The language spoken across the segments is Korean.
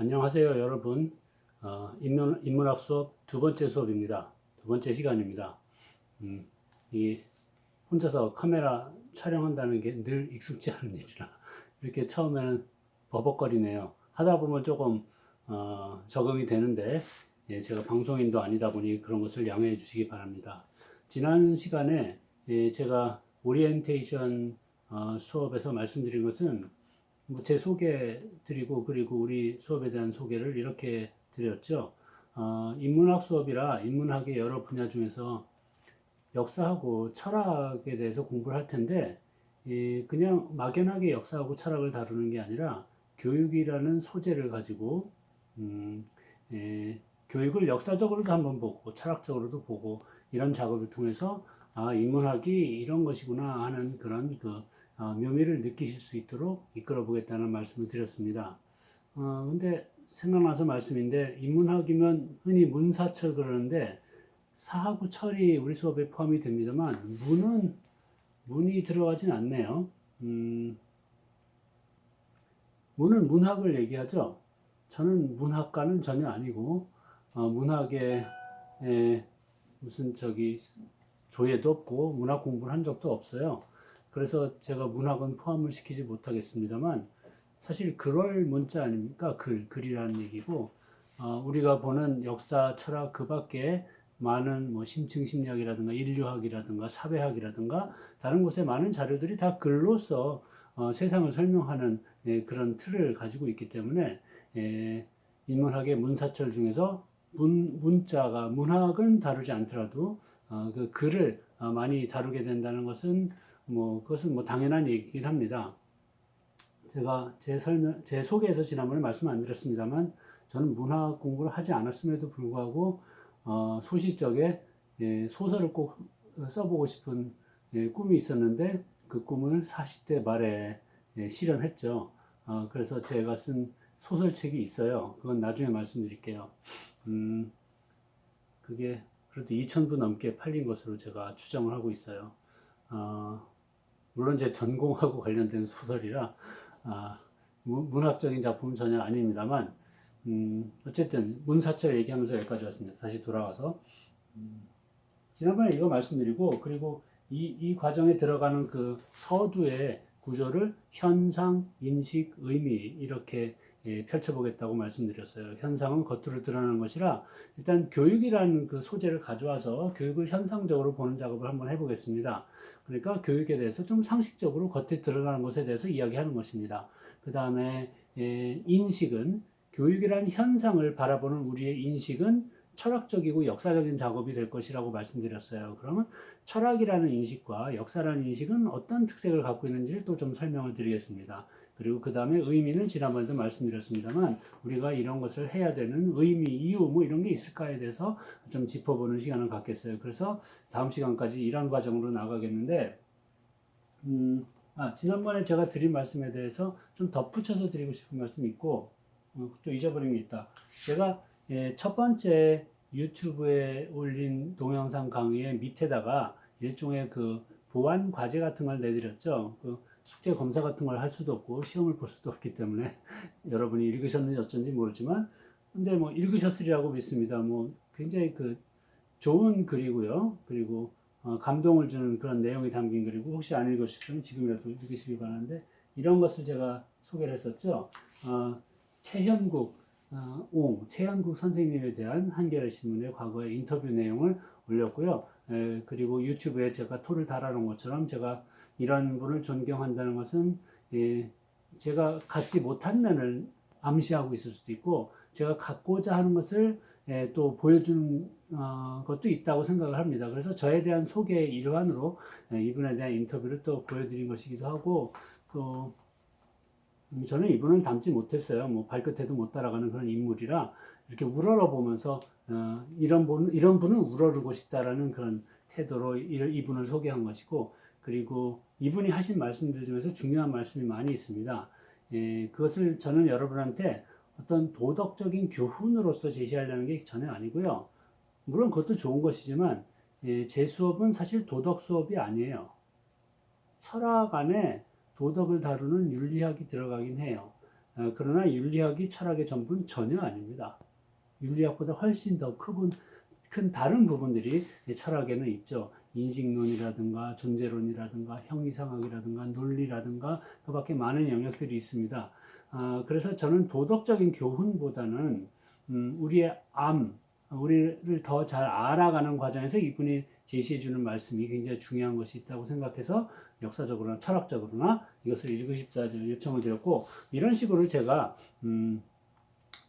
안녕하세요, 여러분. 인문학 수업 두 번째 수업입니다. 두 번째 시간입니다. 음, 이 혼자서 카메라 촬영한다는 게 늘 익숙지 않은 일이라 이렇게 처음에는 버벅거리네요. 하다 보면 조금 적응이 되는데, 예, 제가 방송인도 아니다 보니 그런 것을 양해해 주시기 바랍니다. 지난 시간에 제가 오리엔테이션 수업에서 말씀드린 것은 제 소개 드리고, 그리고 우리 수업에 대한 소개를 이렇게 드렸죠. 인문학 수업이라 인문학의 여러 분야 중에서 역사하고 철학에 대해서 공부를 할 텐데, 그냥 막연하게 역사하고 철학을 다루는 게 아니라 교육이라는 소재를 가지고 음, 교육을 역사적으로도 한번 보고 철학적으로도 보고, 이런 작업을 통해서 인문학이 이런 것이구나 하는 그런 묘미를 느끼실 수 있도록 이끌어 보겠다는 말씀을 드렸습니다. 근데 생각나서 말씀인데, 인문학이면 흔히 문사철 그러는데 사하고 철이 우리 수업에 포함이 됩니다만 문이 들어가진 않네요. 문은 문학을 얘기하죠. 저는 문학가는 전혀 아니고 문학에 무슨 조예도 없고 문학 공부를 한 적도 없어요. 그래서 제가 문학은 포함을 시키지 못하겠습니다만, 사실 그럴 문자 아닙니까? 글이라는 얘기고, 우리가 보는 역사, 철학 그 밖에 많은 뭐 심층심리학이라든가 인류학이라든가 사회학이라든가 다른 곳에 많은 자료들이 다 글로서 세상을 설명하는 그런 틀을 가지고 있기 때문에, 인문학의 문사철 중에서 문자가 문학은 다루지 않더라도 그 글을 많이 다루게 된다는 것은 그것은 뭐 당연한 얘기긴 합니다. 제가 제 소개에서 지난번에 말씀 안 드렸습니다만, 저는 문학 공부를 하지 않았음에도 불구하고 소시적에 소설을 꼭 써보고 싶은 꿈이 있었는데, 그 꿈을 40대 말에 실현했죠. 그래서 제가 쓴 소설책이 있어요. 그건 나중에 말씀드릴게요. 음, 그게 그래도 2,000부 넘게 팔린 것으로 제가 추정을 하고 있어요. 물론 제 전공하고 관련된 소설이라 문학적인 작품은 전혀 아닙니다만, 어쨌든 문사철 얘기하면서 여기까지 왔습니다. 다시 돌아와서 지난번에 이거 말씀드리고, 그리고 이 과정에 들어가는 그 서두의 구조를 현상, 인식, 의미 이렇게 펼쳐보겠다고 말씀드렸어요. 현상은 겉으로 드러나는 것이라, 일단 교육이라는 그 소재를 가져와서 교육을 현상적으로 보는 작업을 한번 해보겠습니다. 그러니까 교육에 대해서 좀 상식적으로 겉에 드러나는 것에 대해서 이야기하는 것입니다. 그 다음에 인식은, 교육이라는 현상을 바라보는 우리의 인식은 철학적이고 역사적인 작업이 될 것이라고 말씀드렸어요. 그러면 철학이라는 인식과 역사라는 인식은 어떤 특색을 갖고 있는지를 또 좀 설명을 드리겠습니다. 그리고 그 다음에 의미는 지난번에도 말씀드렸습니다만, 우리가 이런 것을 해야 되는 의미, 이유 뭐 이런 게 있을까에 대해서 좀 짚어보는 시간을 갖겠어요. 그래서 다음 시간까지 이런 과정으로 나가겠는데, 지난번에 제가 드린 말씀에 대해서 좀 덧붙여서 드리고 싶은 말씀이 있고, 또 잊어버린 게 있다. 제가 첫 번째 유튜브에 올린 동영상 강의의 밑에다가 일종의 그 보완 과제 같은 걸 내드렸죠. 그 숙제 검사 같은 걸 할 수도 없고 시험을 볼 수도 없기 때문에 여러분이 읽으셨는지 어쩐지 모르지만, 근데 뭐 읽으셨으리라고 믿습니다. 뭐 굉장히 그 좋은 글이고요. 그리고 감동을 주는 그런 내용이 담긴 글이고, 혹시 안 읽으셨으면 지금이라도 읽으시기 바라는데, 이런 것을 제가 소개를 했었죠. 최현국 선생님에 대한 한겨레 신문의 과거의 인터뷰 내용을 올렸고요. 그리고 유튜브에 제가 토를 달아놓은 것처럼, 제가 이런 분을 존경한다는 것은 제가 갖지 못한 면을 암시하고 있을 수도 있고, 제가 갖고자 하는 것을 또 보여주는 것도 있다고 생각을 합니다. 그래서 저에 대한 소개의 일환으로 이분에 대한 인터뷰를 또 보여드린 것이기도 하고, 또 저는 이분을 닮지 못했어요. 뭐 발끝에도 못 따라가는 그런 인물이라, 이렇게 우러러 보면서 이런 분은 우러르고 싶다라는 그런 태도로 이분을 소개한 것이고, 그리고 이분이 하신 말씀들 중에서 중요한 말씀이 많이 있습니다. 그것을 저는 여러분한테 어떤 도덕적인 교훈으로서 제시하려는 게 전혀 아니고요. 물론 그것도 좋은 것이지만, 제 수업은 사실 도덕 수업이 아니에요. 철학 안에 도덕을 다루는 윤리학이 들어가긴 해요. 그러나 윤리학이 철학의 전부는 전혀 아닙니다. 윤리학보다 훨씬 더 큰 다른 부분들이 철학에는 있죠. 인식론이라든가 존재론이라든가 형이상학이라든가 논리라든가 그 밖에 많은 영역들이 있습니다. 그래서 저는 도덕적인 교훈보다는 우리의 우리를 더 잘 알아가는 과정에서 이분이 제시해 주는 말씀이 굉장히 중요한 것이 있다고 생각해서 역사적으로나 철학적으로나 이것을 읽으십사 요청을 드렸고, 이런 식으로 제가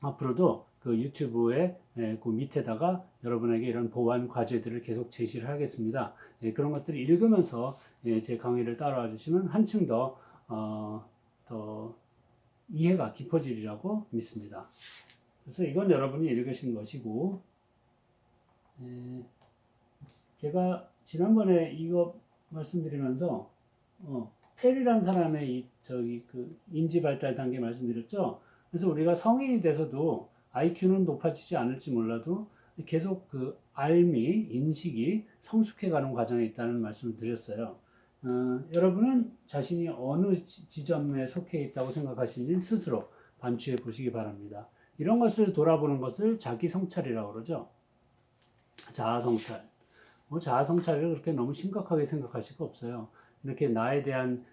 앞으로도 그 유튜브에 그 밑에다가 여러분에게 이런 보완 과제들을 계속 제시를 하겠습니다. 그런 것들을 읽으면서 제 강의를 따라와 주시면 한층 더 이해가 깊어지리라고 믿습니다. 그래서 이건 여러분이 읽으신 것이고, 제가 지난번에 이거 말씀드리면서 페리란 사람의 그 인지 발달 단계 말씀드렸죠. 그래서 우리가 성인이 돼서도 IQ는 높아지지 않을지 몰라도 계속 그 알미, 인식이 성숙해가는 과정에 있다는 말씀을 드렸어요. 여러분은 자신이 어느 지점에 속해 있다고 생각하시는지 스스로 반추해 보시기 바랍니다. 이런 것을 돌아보는 것을 자기 성찰이라고 그러죠. 자아 성찰. 자아 성찰을 그렇게 너무 심각하게 생각하실 거 없어요. 이렇게 나에 대한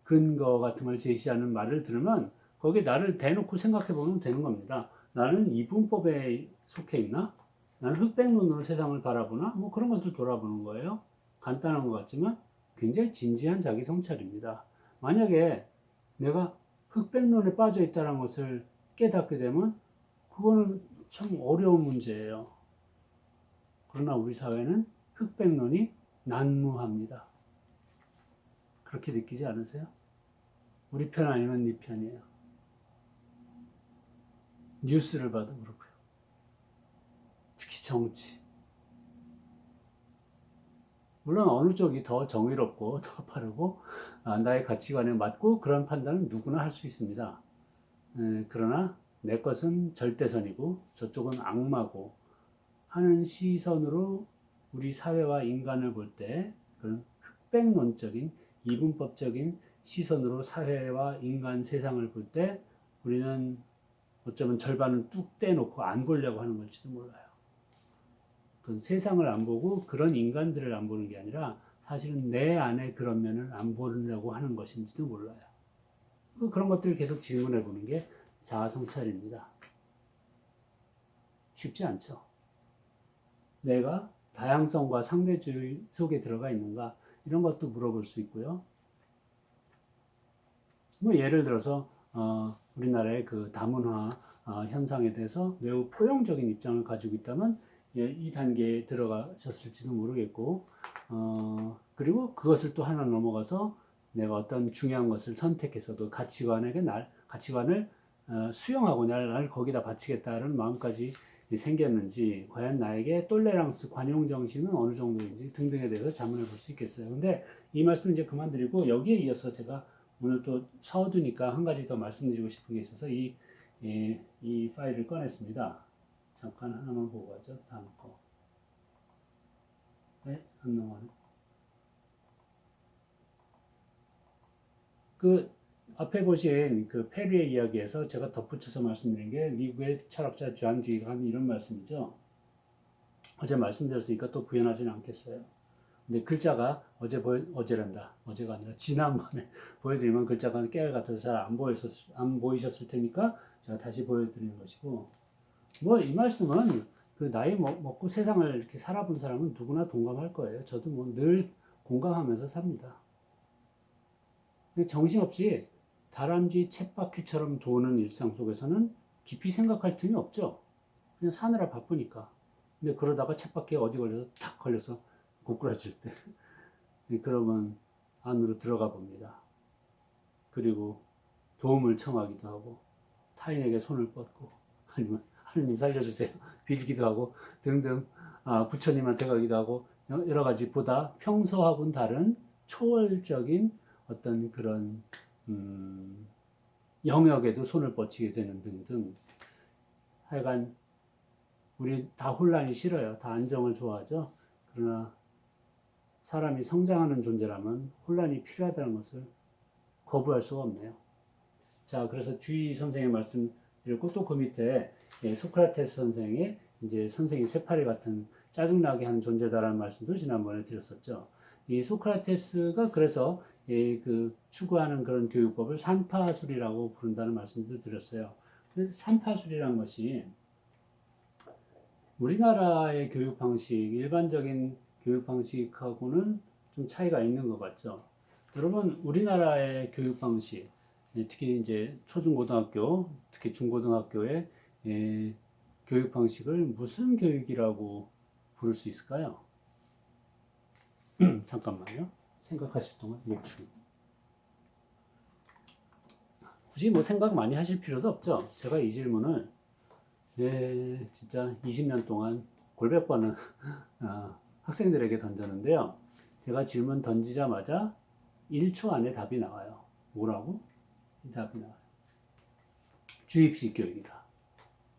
근거 같은 걸 제시하는 말을 들으면 거기에 나를 대놓고 생각해 보면 되는 겁니다. 나는 이분법에 속해 있나? 나는 흑백눈으로 세상을 바라보나? 뭐 그런 것을 돌아보는 거예요. 간단한 것 같지만 굉장히 진지한 자기 성찰입니다. 만약에 내가 흑백눈에 빠져 있다는 것을 깨닫게 되면 그거는 참 어려운 문제예요. 그러나 우리 사회는 흑백론이 난무합니다. 그렇게 느끼지 않으세요? 우리 편 아니면 네 편이에요. 뉴스를 봐도 그렇고요. 특히 정치. 물론 어느 쪽이 더 정의롭고 더 바르고 나의 가치관에 맞고 그런 판단은 누구나 할 수 있습니다. 그러나 내 것은 절대선이고 저쪽은 악마고 하는 시선으로 우리 사회와 인간을 볼 때 그런 흑백론적인 이분법적인 시선으로 사회와 인간 세상을 볼 때 우리는 어쩌면 절반은 뚝 떼놓고 안 보려고 하는 걸지도 몰라요. 그건 세상을 안 보고 그런 인간들을 안 보는 게 아니라 사실은 내 안에 그런 면을 안 보려고 하는 것인지도 몰라요. 그런 것들을 계속 질문해 보는 게 자아 성찰입니다. 쉽지 않죠. 내가 다양성과 상대주의 속에 들어가 있는가 이런 것도 물어볼 수 있고요. 뭐 예를 들어서 우리나라의 그 다문화 현상에 대해서 매우 포용적인 입장을 가지고 있다면 이 단계에 들어가셨을지도 모르겠고, 그리고 그것을 또 하나 넘어가서 내가 어떤 중요한 것을 선택해서 그 가치관을 수용하고 나를 거기다 바치겠다는 마음까지 생겼는지, 과연 나에게 똘레랑스 관용 정신은 어느 정도인지 등등에 대해서 자문해 볼 수 있겠어요. 근데 이 말씀 이제 그만드리고 여기에 이어서 제가 오늘 또 서두니까 한 가지 더 말씀드리고 싶은 게 있어서 이 파일을 꺼냈습니다. 잠깐 하나만 보고 가죠. 다음 거. 네, 안 넘어가네. 그 앞에 보신 그 페리의 이야기에서 제가 덧붙여서 말씀드린 게 미국의 철학자 존 듀이가 한 이런 말씀이죠. 어제 말씀드렸으니까 또 부연하지는 않겠어요. 근데 글자가 어제란다. 어제가 아니라 지난번에 보여드리면 글자가 깨알 같아서 잘 안 보이셨을 테니까 제가 다시 보여드리는 것이고, 뭐 이 말씀은 그 나이 먹고 세상을 이렇게 살아본 사람은 누구나 동감할 거예요. 저도 뭐 늘 공감하면서 삽니다. 정신없이 다람쥐 쳇바퀴처럼 도는 일상 속에서는 깊이 생각할 틈이 없죠. 그냥 사느라 바쁘니까. 근데 그러다가 쳇바퀴에 어디 걸려서 탁 걸려서 고꾸라질 때 그러면 안으로 들어가 봅니다. 그리고 도움을 청하기도 하고 타인에게 손을 뻗고 아니면 하느님 살려주세요 빌기도 하고 등등, 부처님한테 가기도 하고 여러 가지 보다 평소하고는 다른 초월적인 어떤 그런 영역에도 손을 뻗치게 되는 등등. 하여간 우리 다 혼란이 싫어요. 다 안정을 좋아하죠. 그러나 사람이 성장하는 존재라면 혼란이 필요하다는 것을 거부할 수가 없네요. 자, 그래서 주의 선생의 말씀 드렸고 또 그 밑에 소크라테스 선생의 이제 선생이 쇠파리 같은 짜증나게 하는 존재다라는 말씀도 지난번에 드렸었죠. 이 소크라테스가 그래서 그 추구하는 그런 교육법을 산파술이라고 부른다는 말씀도 드렸어요. 그래서 산파술이라는 것이 우리나라의 교육 방식, 일반적인 교육 방식하고는 좀 차이가 있는 것 같죠. 여러분, 우리나라의 교육 방식, 특히 이제 초중고등학교, 특히 중고등학교의 교육 방식을 무슨 교육이라고 부를 수 있을까요? 잠깐만요. 생각하실 동안 멈추. 굳이 뭐 생각 많이 하실 필요도 없죠. 제가 이 질문을 진짜 20년 동안 골백 번은 학생들에게 던졌는데요. 제가 질문 던지자마자 1초 안에 답이 나와요. 뭐라고? 이 답이 나와요. 주입식 교육이다.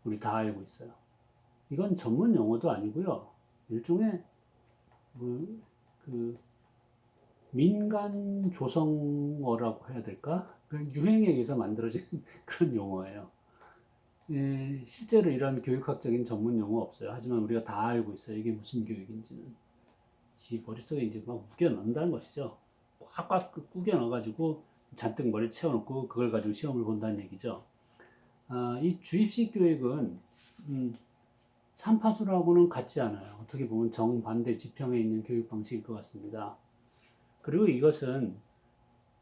우리 다 알고 있어요. 이건 전문 용어도 아니고요. 일종의 그 민간 조성어라고 해야 될까? 유행에 의해서 만들어진 그런 용어예요. 실제로 이런 교육학적인 전문 용어 없어요. 하지만 우리가 다 알고 있어요. 이게 무슨 교육인지는. 지 머릿속에 이제 막 우겨 넣는다는 것이죠. 꽉꽉 꾸겨 넣어가지고 잔뜩 머리 채워놓고 그걸 가지고 시험을 본다는 얘기죠. 이 주입식 교육은 삼파수라고는 같지 않아요. 어떻게 보면 정반대 지평에 있는 교육 방식일 것 같습니다. 그리고 이것은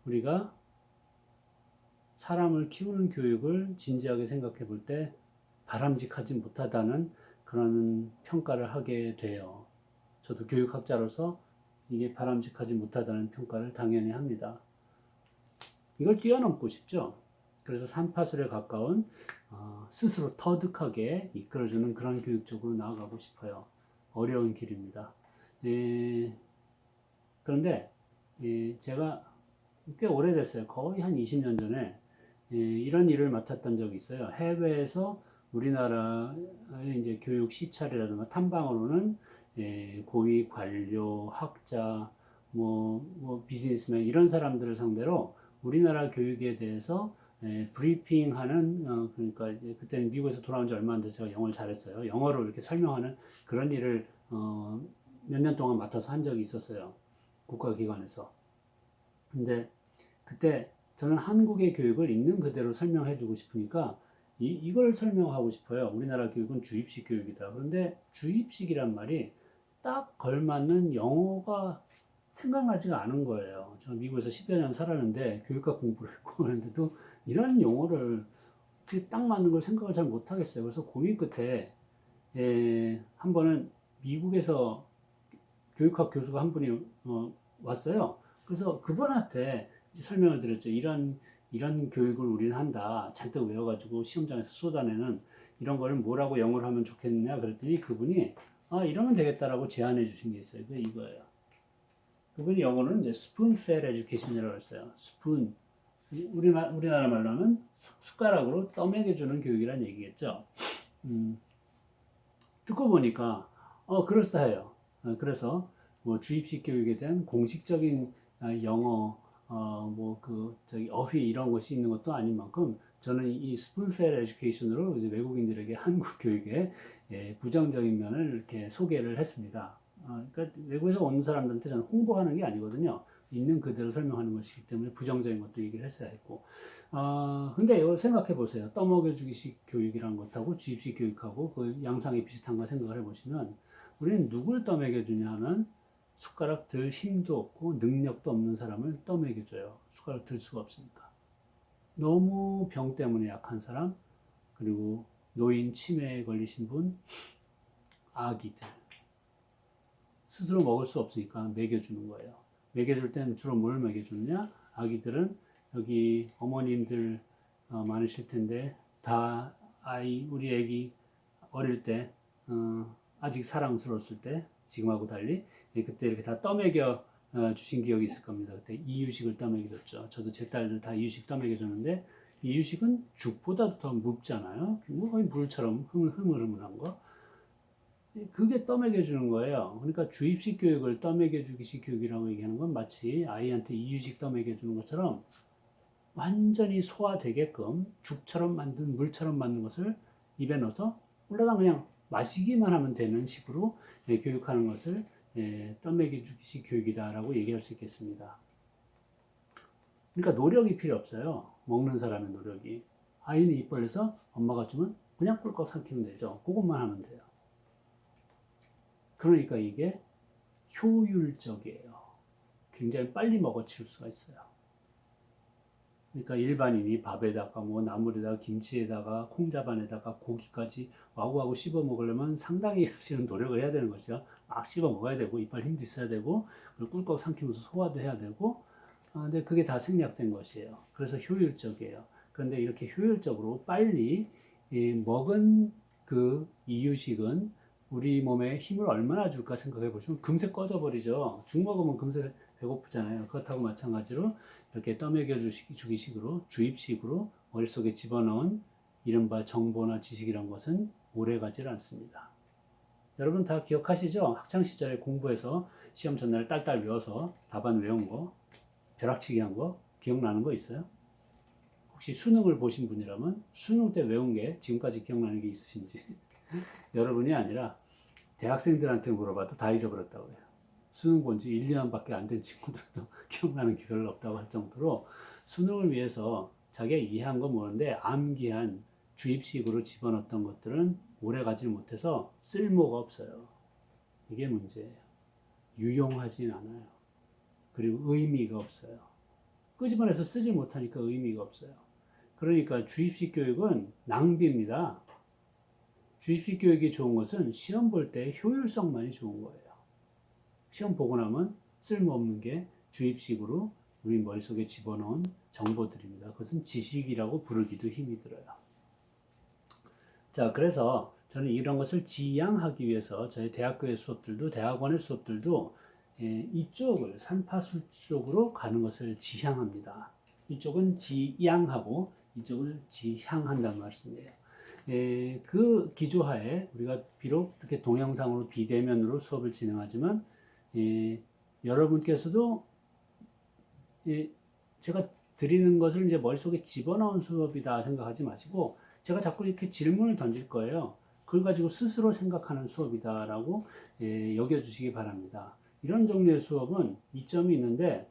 우리가 사람을 키우는 교육을 진지하게 생각해 볼 때 바람직하지 못하다는 그런 평가를 하게 돼요. 저도 교육학자로서 이게 바람직하지 못하다는 평가를 당연히 합니다. 이걸 뛰어넘고 싶죠. 그래서 산파술에 가까운 스스로 터득하게 이끌어주는 그런 교육 쪽으로 나아가고 싶어요. 어려운 길입니다. 그런데 제가 꽤 오래됐어요. 거의 한 20년 전에 이런 일을 맡았던 적이 있어요. 해외에서 우리나라의 이제 교육 시찰이라든가 탐방으로는 고위 관료, 학자, 뭐 비즈니스맨 이런 사람들을 상대로 우리나라 교육에 대해서 브리핑하는 그러니까 이제 그때는 미국에서 돌아온 지 얼마 안 돼서 제가 영어를 잘했어요. 영어로 이렇게 설명하는 그런 일을 몇 년 동안 맡아서 한 적이 있었어요. 국가기관에서. 근데 그때 저는 한국의 교육을 있는 그대로 설명해 주고 싶으니까 이걸 설명하고 싶어요. 우리나라 교육은 주입식 교육이다. 그런데 주입식이란 말이 딱 걸맞는 영어가 생각나지가 않은 거예요. 저는 미국에서 10여 년 살았는데 교육학 공부를 했고 그런데도 이런 용어를 딱 맞는 걸 생각을 잘 못하겠어요. 그래서 고민 끝에 한 번은 미국에서 교육학 교수가 한 분이 왔어요. 그래서 그분한테 설명을 드렸죠. 이런 교육을 우리는 한다. 잔뜩 외워가지고 시험장에서 쏟아내는 이런 걸 뭐라고 영어를 하면 좋겠느냐 그랬더니 그분이 이러면 되겠다라고 제안해 주신 게 있어요. 그게 이거예요. 그분이 영어는 이제 spoon-fed education이라고 했어요. 스푼, 우리나라 말로 하면 숟가락으로 떠먹여주는 교육이란 얘기겠죠. 듣고 보니까 그럴싸해요. 그래서 뭐 주입식 교육에 대한 공식적인 영어 어휘 이런 것이 있는 것도 아닌 만큼 저는 이 스푼페어 에듀케이션으로 이제 외국인들에게 한국 교육의 부정적인 면을 이렇게 소개를 했습니다. 그러니까 외국에서 온 사람들한테 저는 홍보하는 게 아니거든요. 있는 그대로 설명하는 것이기 때문에 부정적인 것도 얘기를 했어야 했고. 근데 이걸 생각해 보세요. 떠먹여주기식 교육이란 것하고 주입식 교육하고 그 양상이 비슷한가 생각을 해보시면 우리는 누굴 떠먹여주냐 하면 숟가락 들 힘도 없고 능력도 없는 사람을 떠먹여줘요. 숟가락 들 수가 없으니까. 너무 병 때문에 약한 사람, 그리고 노인 치매에 걸리신 분, 아기들. 스스로 먹을 수 없으니까 먹여주는 거예요. 먹여줄 때는 주로 뭘 먹여주느냐? 아기들은 여기 어머님들 많으실 텐데 다 우리 애기 어릴 때 아직 사랑스러웠을 때 지금하고 달리 그때 이렇게 다 떠먹여 주신 기억이 있을 겁니다. 그때 이유식을 떠먹여줬죠. 저도 제 딸들 다 이유식 떠먹여줬는데 이유식은 죽보다도 더 묽잖아요. 거의 물처럼 흐물흐물한 거. 그게 떠먹여주는 거예요. 그러니까 주입식 교육을 떠먹여주기식 교육이라고 얘기하는 건 마치 아이한테 이유식 떠먹여주는 것처럼 완전히 소화되게끔 죽처럼 만든 물처럼 만든 것을 입에 넣어서 올라다 그냥 마시기만 하면 되는 식으로 교육하는 것을 떠먹여 주기식 교육이다라고 얘기할 수 있겠습니다. 그러니까 노력이 필요 없어요. 먹는 사람의 노력이. 아이는 입 벌려서 엄마가 주면 그냥 꿀꺽 삼키면 되죠. 그것만 하면 돼요. 그러니까 이게 효율적이에요. 굉장히 빨리 먹어치울 수가 있어요. 그러니까 일반인이 밥에다가 뭐 나물에다가 김치에다가 콩자반에다가 고기까지 와구와구 씹어 먹으려면 상당히 사실은 노력을 해야 되는 것이죠. 막 씹어 먹어야 되고 이빨 힘도 있어야 되고 그리고 꿀꺽 삼키면서 소화도 해야 되고 근데 그게 다 생략된 것이에요. 그래서 효율적이에요. 그런데 이렇게 효율적으로 빨리 먹은 그 이유식은 우리 몸에 힘을 얼마나 줄까 생각해 보시면 금세 꺼져버리죠. 죽 먹으면 금세 배고프잖아요. 그렇다고 마찬가지로 이렇게 떠먹여 주기식으로 주입식으로 머릿속에 집어넣은 이른바 정보나 지식이란 것은 오래 가질 않습니다. 여러분 다 기억하시죠? 학창시절에 공부해서 시험 전날 딸딸 외워서 답안 외운 거, 벼락치기 한 거 기억나는 거 있어요? 혹시 수능을 보신 분이라면 수능 때 외운 게 지금까지 기억나는 게 있으신지 여러분이 아니라 대학생들한테 물어봐도 다 잊어버렸다고 해요. 수능 본 지 1, 2년밖에 안 된 친구들도 기억나는 게 별로 없다고 할 정도로 수능을 위해서 자기가 이해한 건 모르는데 암기한 주입식으로 집어넣었던 것들은 오래 가지 못해서 쓸모가 없어요. 이게 문제예요. 유용하진 않아요. 그리고 의미가 없어요. 끄집어내서 쓰지 못하니까 의미가 없어요. 그러니까 주입식 교육은 낭비입니다. 주입식 교육이 좋은 것은 시험 볼 때 효율성만이 좋은 거예요. 시험 보고 나면 쓸모없는 게 주입식으로 우리 머릿속에 집어넣은 정보들입니다. 그것은 지식이라고 부르기도 힘이 들어요. 자, 그래서 저는 이런 것을 지양하기 위해서 저희 대학교의 수업들도 대학원의 수업들도 이쪽을 산파수 쪽으로 가는 것을 지향합니다. 이쪽은 지양하고 이쪽을 지향한다는 말씀이에요. 그 기조하에 우리가 비록 이렇게 동영상으로 비대면으로 수업을 진행하지만 여러분께서도 제가 드리는 것을 이제 머릿속에 집어넣은 수업이다 생각하지 마시고 제가 자꾸 이렇게 질문을 던질 거예요. 그걸 가지고 스스로 생각하는 수업이다라고 여겨주시기 바랍니다. 이런 종류의 수업은 이점이 있는데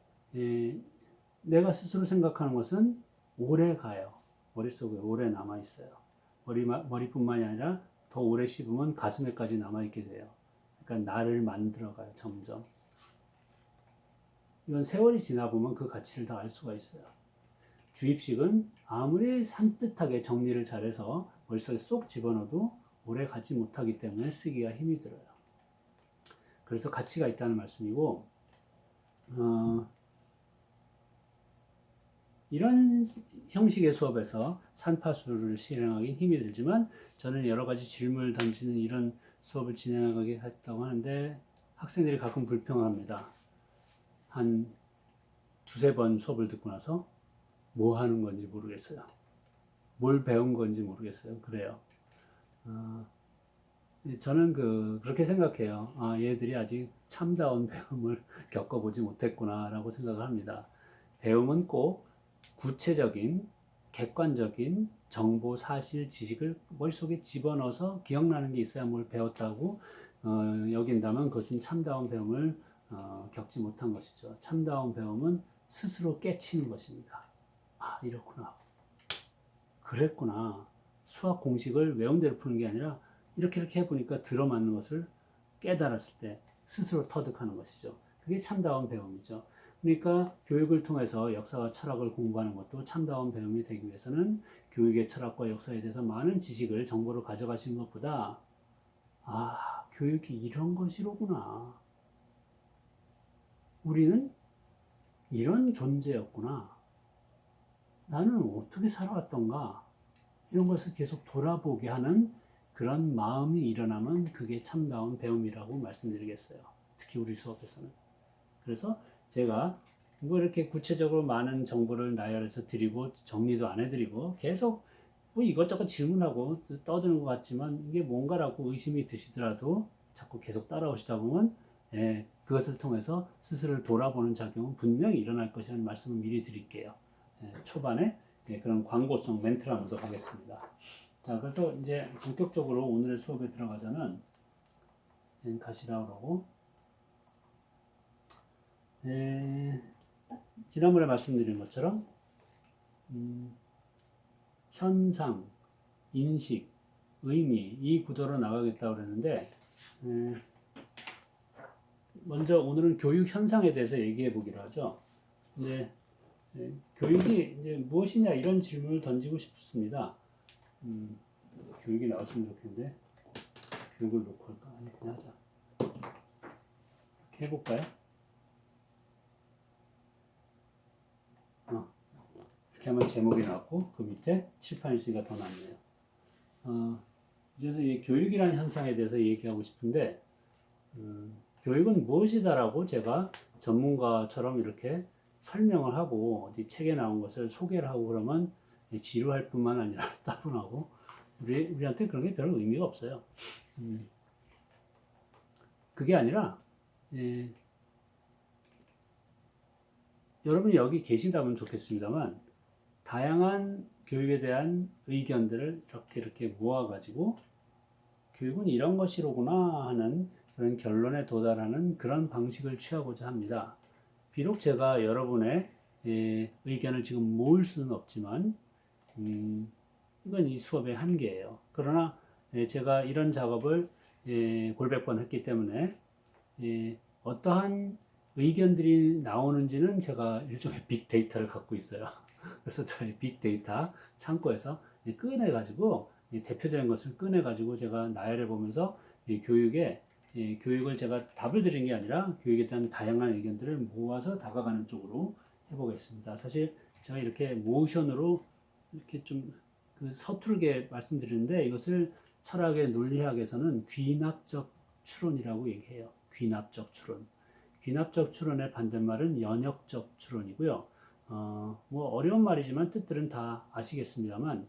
내가 스스로 생각하는 것은 오래 가요. 머릿속에 오래 남아있어요. 머리뿐만이 아니라 더 오래 씹으면 가슴에까지 남아있게 돼요. 그러니까 나를 만들어가요. 점점. 이건 세월이 지나보면 그 가치를 다 알 수가 있어요. 주입식은 아무리 산뜻하게 정리를 잘해서 머릿속에 쏙 집어넣어도 오래 가지 못하기 때문에 쓰기가 힘이 들어요. 그래서 가치가 있다는 말씀이고 이런 형식의 수업에서 산파수를 실행하기 힘이 들지만 저는 여러 가지 질문을 던지는 이런 수업을 진행하게 했다고 하는데 학생들이 가끔 불평합니다. 한 두세 번 수업을 듣고 나서 뭐 하는 건지 모르겠어요. 뭘 배운 건지 모르겠어요. 그래요. 저는 그렇게 생각해요. 얘들이 아직 참다운 배움을 겪어보지 못했구나라고 생각을 합니다. 배움은 꼭 구체적인, 객관적인 정보, 사실, 지식을 머릿속에 집어넣어서 기억나는 게 있어야 뭘 배웠다고 여긴다면 그것은 참다운 배움을 겪지 못한 것이죠. 참다운 배움은 스스로 깨치는 것입니다. 이렇구나. 그랬구나. 수학 공식을 외운 대로 푸는 게 아니라 이렇게 해보니까 들어맞는 것을 깨달았을 때 스스로 터득하는 것이죠. 그게 참다운 배움이죠. 그러니까 교육을 통해서 역사와 철학을 공부하는 것도 참다운 배움이 되기 위해서는 교육의 철학과 역사에 대해서 많은 지식을, 정보를 가져가시는 것보다 교육이 이런 것이로구나. 우리는 이런 존재였구나. 나는 어떻게 살아왔던가. 이런 것을 계속 돌아보게 하는 그런 마음이 일어나면 그게 참다운 배움이라고 말씀드리겠어요. 특히 우리 수업에서는. 그래서 제가 이렇게 구체적으로 많은 정보를 나열해서 드리고 정리도 안 해드리고 계속 이것저것 질문하고 떠드는 것 같지만 이게 뭔가라고 의심이 드시더라도 자꾸 계속 따라오시다 보면 그것을 통해서 스스로를 돌아보는 작용은 분명히 일어날 것이라는 말씀을 미리 드릴게요. 초반에 그런 광고성 멘트를 하면서 가겠습니다. 자, 그래서 이제 본격적으로 오늘의 수업에 들어가자면 가시라 그러고 지난번에 말씀드린 것처럼 현상, 인식, 의미 이 구도로 나가겠다고 그랬는데 먼저 오늘은 교육 현상에 대해서 얘기해 보기로 하죠. 근데 교육이 이제 무엇이냐 이런 질문을 던지고 싶습니다. 교육이 나왔으면 좋겠는데 교육을 놓고 할까? 아니 그냥 하자. 이렇게 해볼까요? 이렇게 하면 제목이 나왔고 그 밑에 칠판이 있으니까 더 낫네요. 그래서 이 교육이라는 현상에 대해서 얘기하고 싶은데 교육은 무엇이다라고 제가 전문가처럼 이렇게 설명을 하고 어디 책에 나온 것을 소개를 하고 그러면 지루할 뿐만 아니라 따분하고 우리한테 그런 게 별 의미가 없어요. 그게 아니라 여러분이 여기 계신다면 좋겠습니다만 다양한 교육에 대한 의견들을 이렇게 모아가지고 교육은 이런 것이로구나 하는 그런 결론에 도달하는 그런 방식을 취하고자 합니다. 비록 제가 여러분의 의견을 지금 모을 수는 없지만 이건 이 수업의 한계예요. 그러나 제가 이런 작업을 골백 번 했기 때문에 어떠한 의견들이 나오는지는 제가 일종의 빅데이터를 갖고 있어요. 그래서 저희 빅데이터 창고에서 꺼내가지고 대표적인 것을 꺼내가지고 제가 나열해 보면서 교육을 제가 답을 드린 게 아니라 교육에 대한 다양한 의견들을 모아서 다가가는 쪽으로 해보겠습니다. 사실 제가 이렇게 모션으로 이렇게 좀 서투르게 말씀드리는데 이것을 철학의 논리학에서는 귀납적 추론이라고 얘기해요. 귀납적 추론. 귀납적 추론의 반대말은 연역적 추론이고요. 뭐 어려운 말이지만 뜻들은 다 아시겠습니다만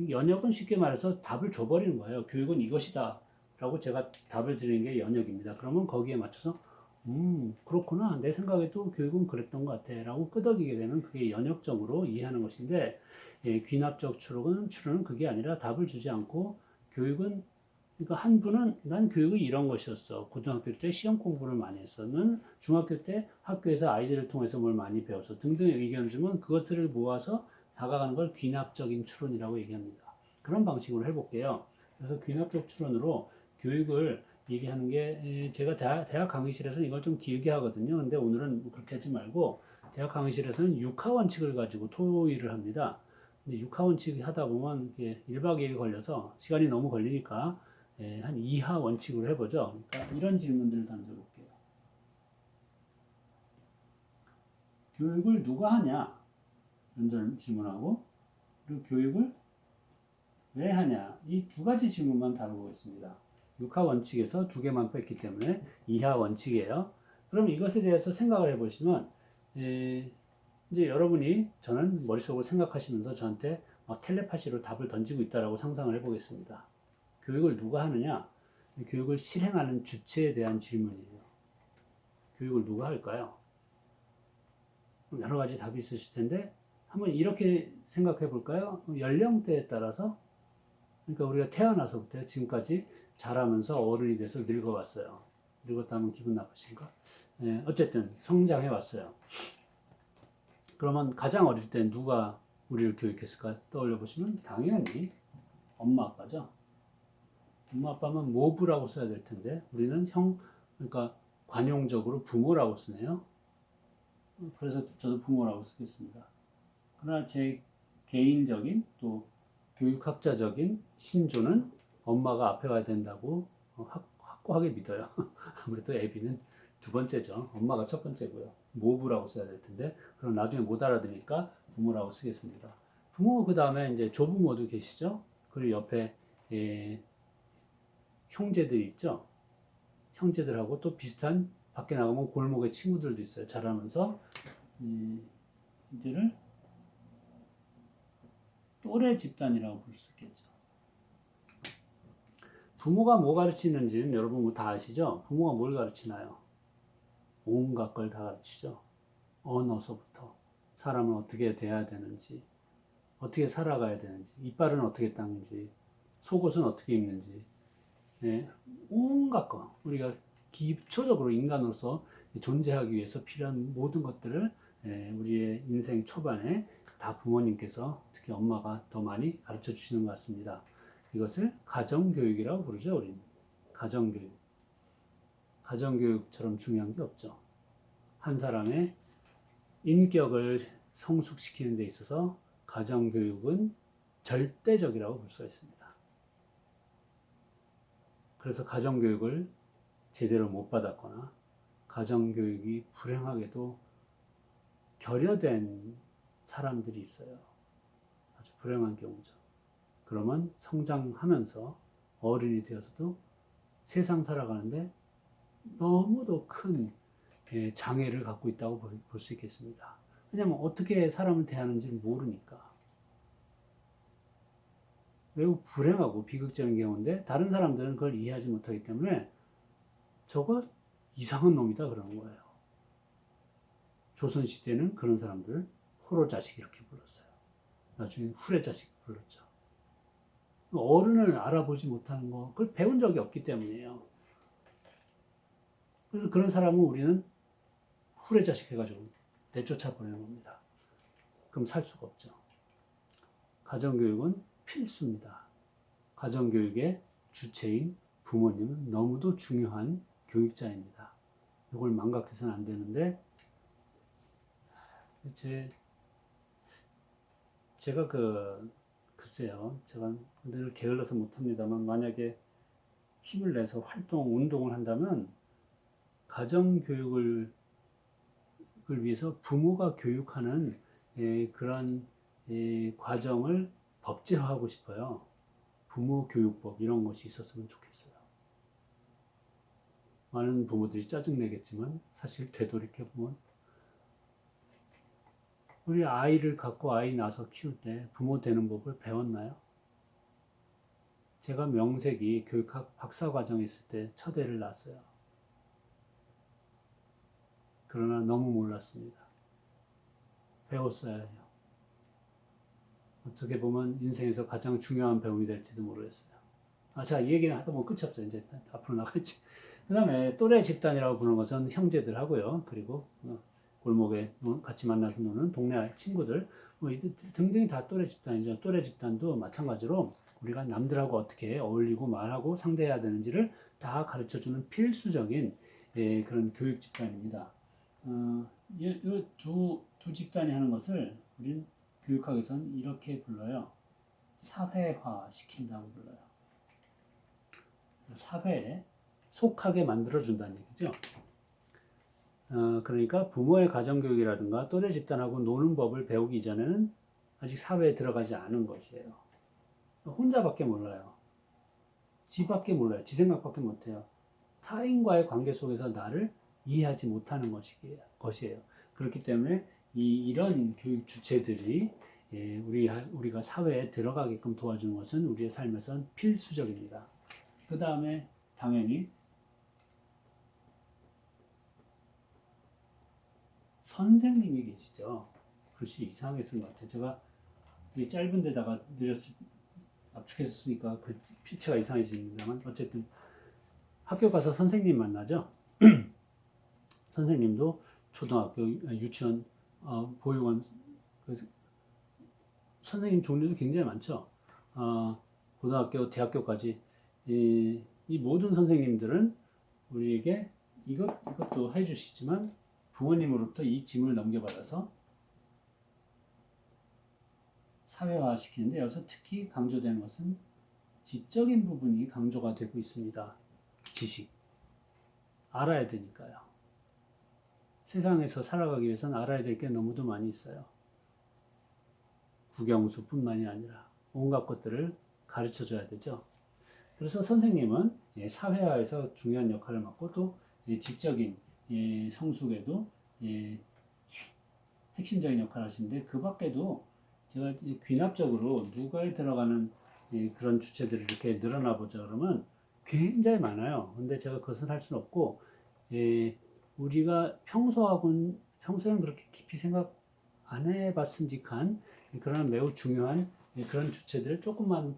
연역은 쉽게 말해서 답을 줘버리는 거예요. 교육은 이것이다 라고 제가 답을 드리는 게 연역입니다. 그러면 거기에 맞춰서 그렇구나 내 생각에도 교육은 그랬던 것 같아 라고 끄덕이게 되면 그게 연역적으로 이해하는 것인데 귀납적 추론은 그게 아니라 답을 주지 않고 교육은 그러니까 한 분은 난 교육이 이런 것이었어. 고등학교 때 시험 공부를 많이 했었는 중학교 때 학교에서 아이들을 통해서 뭘 많이 배웠어. 등등의 의견을 주면 그것을 모아서 다가가는 걸 귀납적인 추론이라고 얘기합니다. 그런 방식으로 해볼게요. 그래서 귀납적 추론으로 교육을 얘기하는 게 제가 대학 강의실에서 이걸 좀 길게 하거든요. 근데 오늘은 그렇게 하지 말고 대학 강의실에서는 육하 원칙을 가지고 토의를 합니다. 근데 육하 원칙 하다 보면 이게 1박 2일 걸려서 시간이 너무 걸리니까 한 2하 원칙으로 해보죠. 그러니까 이런 질문들을 던져볼게요. 교육을 누가 하냐? 이런 질문하고 그리고 교육을 왜 하냐? 이 두 가지 질문만 다뤄보겠습니다. 6하 원칙에서 두 개만 뺐기 때문에 2하 원칙이에요. 그럼 이것에 대해서 생각을 해보시면 이제 여러분이 저는 머릿속으로 생각하시면서 저한테 텔레파시로 답을 던지고 있다라고 상상을 해보겠습니다. 교육을 누가 하느냐? 교육을 실행하는 주체에 대한 질문이에요. 교육을 누가 할까요? 여러 가지 답이 있으실 텐데 한번 이렇게 생각해 볼까요? 연령대에 따라서 그러니까 우리가 태어나서부터 지금까지 자라면서 어른이 돼서 늙어왔어요. 늙었다면 기분 나쁘신가? 어쨌든 성장해 왔어요. 그러면 가장 어릴 때 누가 우리를 교육했을까 떠올려 보시면 당연히 엄마 아빠죠. 엄마 아빠면 모부라고 써야 될 텐데 우리는 그러니까 관용적으로 부모라고 쓰네요. 그래서 저도 부모라고 쓰겠습니다. 그러나 제 개인적인 또 교육학자적인 신조는 엄마가 앞에 와야 된다고 확고하게 믿어요. 아무래도 애비는 두 번째죠. 엄마가 첫 번째고요. 모부라고 써야 될 텐데 그럼 나중에 못 알아들으니까 부모라고 쓰겠습니다. 부모 그 다음에 이제 조부모도 계시죠. 그리고 옆에 형제들이 있죠. 형제들하고 또 비슷한 밖에 나가면 골목에 친구들도 있어요. 자라면서 이들을 또래 집단이라고 볼 수 있겠죠. 부모가 뭐 가르치는지는 여러분 뭐 다 아시죠? 부모가 뭘 가르치나요? 온갖 걸 다 가르치죠. 언어서부터 사람은 어떻게 돼야 되는지, 어떻게 살아가야 되는지, 이빨은 어떻게 닦는지, 속옷은 어떻게 입는지, 예, 온갖 거 우리가 기초적으로 인간으로서 존재하기 위해서 필요한 모든 것들을 우리의 인생 초반에 다 부모님께서 특히 엄마가 더 많이 가르쳐 주시는 것 같습니다. 이것을 가정교육이라고 부르죠. 우리는 가정교육. 가정교육처럼 중요한 게 없죠. 한 사람의 인격을 성숙시키는 데 있어서 가정교육은 절대적이라고 볼 수가 있습니다. 그래서 가정교육을 제대로 못 받았거나 가정교육이 불행하게도 결여된 사람들이 있어요. 아주 불행한 경우죠. 그러면 성장하면서 어른이 되어서도 세상 살아가는데 너무도 큰 장애를 갖고 있다고 볼 수 있겠습니다. 왜냐하면 어떻게 사람을 대하는지를 모르니까. 매우 불행하고 비극적인 경우인데 다른 사람들은 그걸 이해하지 못하기 때문에 저거 이상한 놈이다 그러는 거예요. 조선시대는 그런 사람들을 호로자식 이렇게 불렀어요. 나중에 후레자식 불렀죠. 어른을 알아보지 못하는 거, 그걸 배운 적이 없기 때문이에요. 그래서 그런 사람은 우리는 후레자식 해가지고 내쫓아 보내는 겁니다. 그럼 살 수가 없죠. 가정교육은 필수입니다. 가정교육의 주체인 부모님은 너무도 중요한 교육자입니다. 이걸 망각해서는 안 되는데, 제가 글쎄요, 제가 늘 게을러서 못합니다만, 만약에 힘을 내서 운동을 한다면, 가정교육을 위해서 부모가 교육하는 그런 과정을 법제화하고 싶어요. 부모 교육법 이런 것이 있었으면 좋겠어요. 많은 부모들이 짜증내겠지만 사실 되돌이켜보면 우리 아이를 갖고 아이 낳아서 키울 때 부모 되는 법을 배웠나요? 제가 명색이 교육학 박사과정에 있을 때 첫 애를 낳았어요. 그러나 너무 몰랐습니다. 배웠어야 해요. 어떻게 보면 인생에서 가장 중요한 배움이 될지도 모르겠어요. 자, 이 얘기는 하다 보면 끝이 없어요. 이제 앞으로 나가지. 그 다음에 또래 집단이라고 부르는 것은 형제들 하고요. 그리고 골목에 같이 만나서 노는 동네 친구들, 등등이 다 또래 집단이죠. 또래 집단도 마찬가지로 우리가 남들하고 어떻게 어울리고 말하고 상대해야 되는지를 다 가르쳐주는 필수적인 그런 교육 집단입니다. 이 두 집단이 하는 것을 우리는 교육학에서는 이렇게 불러요. 사회화 시킨다고 불러요. 사회에 속하게 만들어준다는 얘기죠. 그러니까 부모의 가정교육이라든가 또래 집단하고 노는 법을 배우기 이전에는 아직 사회에 들어가지 않은 것이에요. 혼자밖에 몰라요. 지밖에 몰라요. 지 생각밖에 못해요. 타인과의 관계 속에서 나를 이해하지 못하는 것이에요. 그렇기 때문에 이런 교육 주체들이 우리가 사회에 들어가게끔 도와주는 것은 우리의 삶에선 필수적입니다. 그 다음에 당연히 선생님이 계시죠. 글씨 이상하게 쓴 것 같아요. 제가 이 짧은 데다가 압축해서 쓰니까 그 필체가 이상해집니다만 어쨌든 학교 가서 선생님 만나죠. 선생님도 초등학교, 유치원, 보육원 선생님 종류도 굉장히 많죠. 고등학교, 대학교까지 이 모든 선생님들은 우리에게 이것도 해주시지만 부모님으로부터 이 짐을 넘겨받아서 사회화 시키는데 여기서 특히 강조되는 것은 지적인 부분이 강조가 되고 있습니다. 지식. 알아야 되니까요. 세상에서 살아가기 위해서는 알아야 될 게 너무도 많이 있어요. 국영수뿐만이 아니라 온갖 것들을 가르쳐줘야 되죠. 그래서 선생님은 사회화에서 중요한 역할을 맡고 또 지적인 성숙에도 핵심적인 역할을 하시는데 그 밖에도 제가 귀납적으로 누가에 들어가는 그런 주체들이 이렇게 늘어나 보자 그러면 굉장히 많아요. 근데 제가 그것을 할 수는 없고 우리가 평소에는 그렇게 깊이 생각 안 해봤음직한 그런 매우 중요한 그런 주체들을 조금만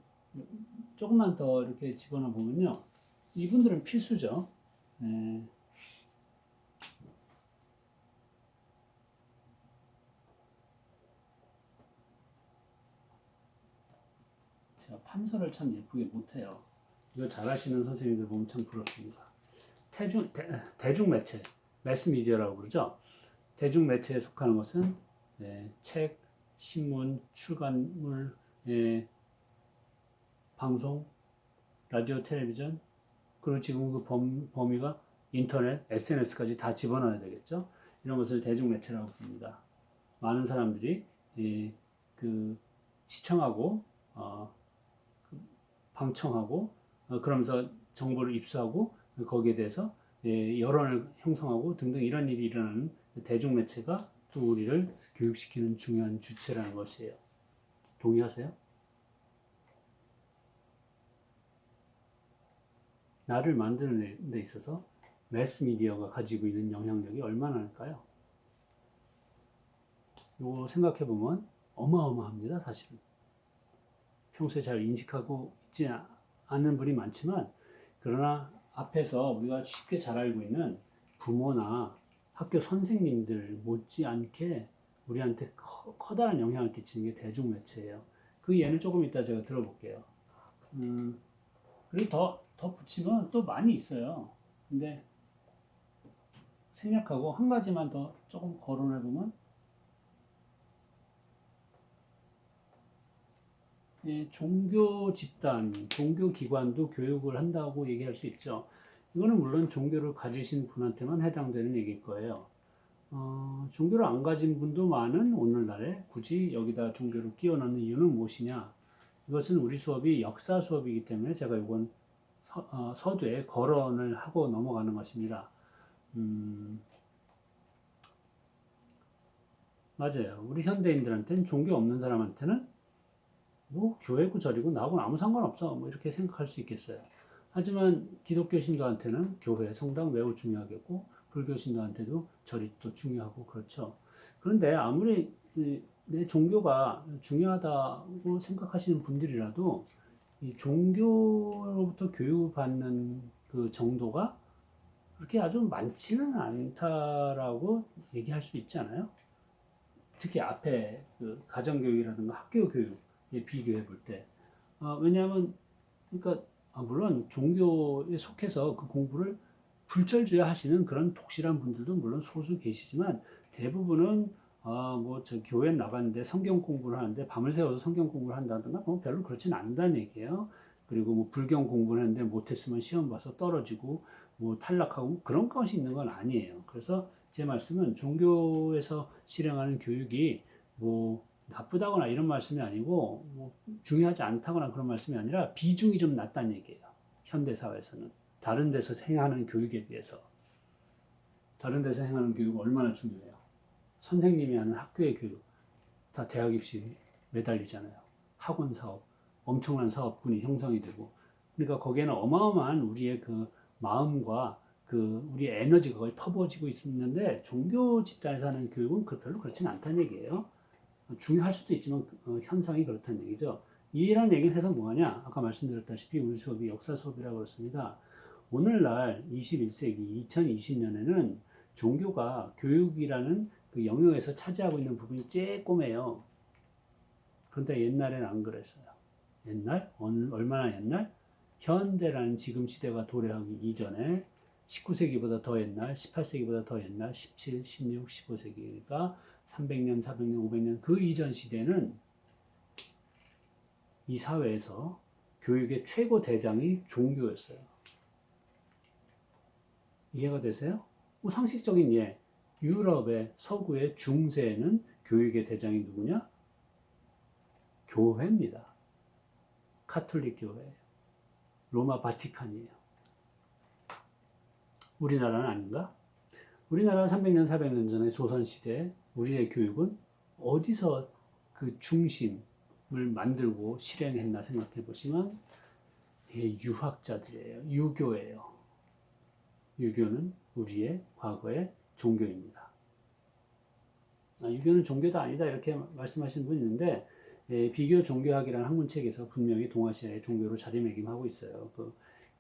더 이렇게 집어넣어 보면요, 이분들은 필수죠. 예. 제가 판서를 참 예쁘게 못해요. 이거 잘하시는 선생님들 보면 참 부럽습니다. 대중매체, 매스미디어라고 그러죠. 대중매체에 속하는 것은 책, 신문, 출간물, 방송, 라디오, 텔레비전, 그리고 지금 그 범위가 인터넷, SNS까지 다 집어넣어야 되겠죠. 이런 것을 대중매체라고 부릅니다. 많은 사람들이 그 시청하고 방청하고 그러면서 정보를 입수하고 거기에 대해서 여론을 형성하고 등등 이런 일이 일어나는 대중매체가 또 우리를 교육시키는 중요한 주체라는 것이에요. 동의하세요? 나를 만드는 데 있어서 매스미디어가 가지고 있는 영향력이 얼마나 할까요? 이거 생각해보면 어마어마합니다, 사실은. 평소에 잘 인식하고 있지 않는 분이 많지만, 그러나 앞에서 우리가 쉽게 잘 알고 있는 부모나 학교 선생님들 못지않게 우리한테 커다란 영향을 끼치는 게 대중매체예요. 그 예는 조금 이따 제가 들어볼게요. 그리고 더 붙이면 또 많이 있어요. 근데 생략하고 한 가지만 더 조금 거론해보면, 종교 집단, 종교 기관도 교육을 한다고 얘기할 수 있죠. 이거는 물론 종교를 가지신 분한테만 해당되는 얘기일 거예요. 종교를 안 가진 분도 많은 오늘날에 굳이 여기다 종교를 끼워 넣는 이유는 무엇이냐? 이것은 우리 수업이 역사 수업이기 때문에 제가 이건 서두에 거론을 하고 넘어가는 것입니다. 맞아요. 우리 현대인들한테는 종교 없는 사람한테는 뭐 교회고 절이고 나하고는 아무 상관없어 뭐 이렇게 생각할 수 있겠어요. 하지만 기독교 신도한테는 교회, 성당 매우 중요하겠고 불교 신도한테도 절이 또 중요하고 그렇죠. 그런데 아무리 내 종교가 중요하다고 생각하시는 분들이라도 이 종교로부터 교육받는 그 정도가 그렇게 아주 많지는 않다라고 얘기할 수 있지 않아요? 특히 앞에 그 가정교육이라든가 학교 교육에 비교해 볼 때. 왜냐하면, 그러니까, 물론 종교에 속해서 그 공부를 불철주야 하시는 그런 독실한 분들도 물론 소수 계시지만 대부분은 뭐 저 교회 나갔는데 성경 공부를 하는데 밤을 새워서 성경 공부를 한다든가 뭐 별로 그렇진 않다는 얘기예요. 그리고 뭐 불경 공부를 했는데 못했으면 시험 봐서 떨어지고 뭐 탈락하고 그런 것이 있는 건 아니에요. 그래서 제 말씀은 종교에서 실행하는 교육이 뭐 나쁘다거나 이런 말씀이 아니고 뭐 중요하지 않다거나 그런 말씀이 아니라 비중이 좀 낮다는 얘기예요. 현대 사회에서는 다른 데서 행하는 교육에 비해서. 다른 데서 행하는 교육은 얼마나 중요해요. 선생님이 하는 학교의 교육 다 대학 입시 매달리잖아요. 학원 사업 엄청난 사업군이 형성이 되고, 그러니까 거기에는 어마어마한 우리의 그 마음과 그 우리의 에너지가 거의 퍼부어지고 있는데 종교 집단에서 하는 교육은 별로 그렇지는 않다는 얘기예요. 중요할 수도 있지만 현상이 그렇다는 얘기죠. 이런 얘기를 해서 뭐하냐? 아까 말씀드렸다시피 우리 수업이 역사 수업이라고 그랬습니다. 오늘날 21세기 2020년에는 종교가 교육이라는 그 영역에서 차지하고 있는 부분이 쬐꼬매요. 그런데 옛날에는 안 그랬어요. 옛날? 얼마나 옛날? 현대라는 지금 시대가 도래하기 이전에 19세기보다 더 옛날, 18세기보다 더 옛날, 17, 16, 15세기가 300년, 400년, 500년 그 이전 시대는 이 사회에서 교육의 최고 대장이 종교였어요. 이해가 되세요? 뭐 상식적인 예. 유럽의 서구의 중세에는 교육의 대장이 누구냐? 교회입니다. 카톨릭 교회. 로마 바티칸이에요. 우리나라는 아닌가? 우리나라 300년, 400년 전에 조선시대 우리의 교육은 어디서 그 중심을 만들고 실행했나 생각해 보시면 유학자들이에요. 유교예요. 유교는 우리의 과거의 종교입니다. 유교는 종교도 아니다 이렇게 말씀하시는 분이 있는데 비교 종교학이라는 학문책에서 분명히 동아시아의 종교로 자리매김하고 있어요.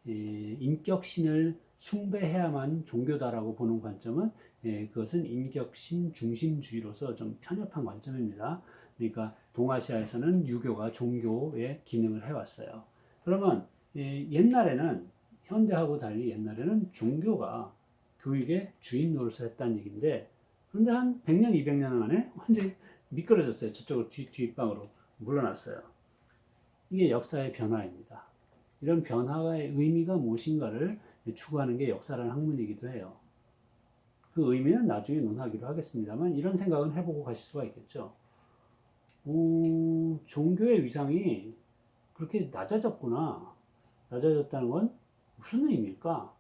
인격신을 숭배해야만 종교다라고 보는 관점은 그것은 인격신 중심주의로서 좀 편협한 관점입니다. 그러니까 동아시아에서는 유교가 종교의 기능을 해왔어요. 그러면 옛날에는 현대하고 달리 옛날에는 종교가 교육의 주인 노릇을 했다는 얘기인데 그런데 한 100년, 200년 만에 완전히 미끄러졌어요. 저쪽으로 뒷방으로 물러났어요. 이게 역사의 변화입니다. 이런 변화의 의미가 무엇인가를 추구하는 게 역사라는 학문이기도 해요. 그 의미는 나중에 논하기로 하겠습니다만 이런 생각은 해보고 가실 수가 있겠죠. 종교의 위상이 그렇게 낮아졌구나. 낮아졌다는 건 무슨 의미일까?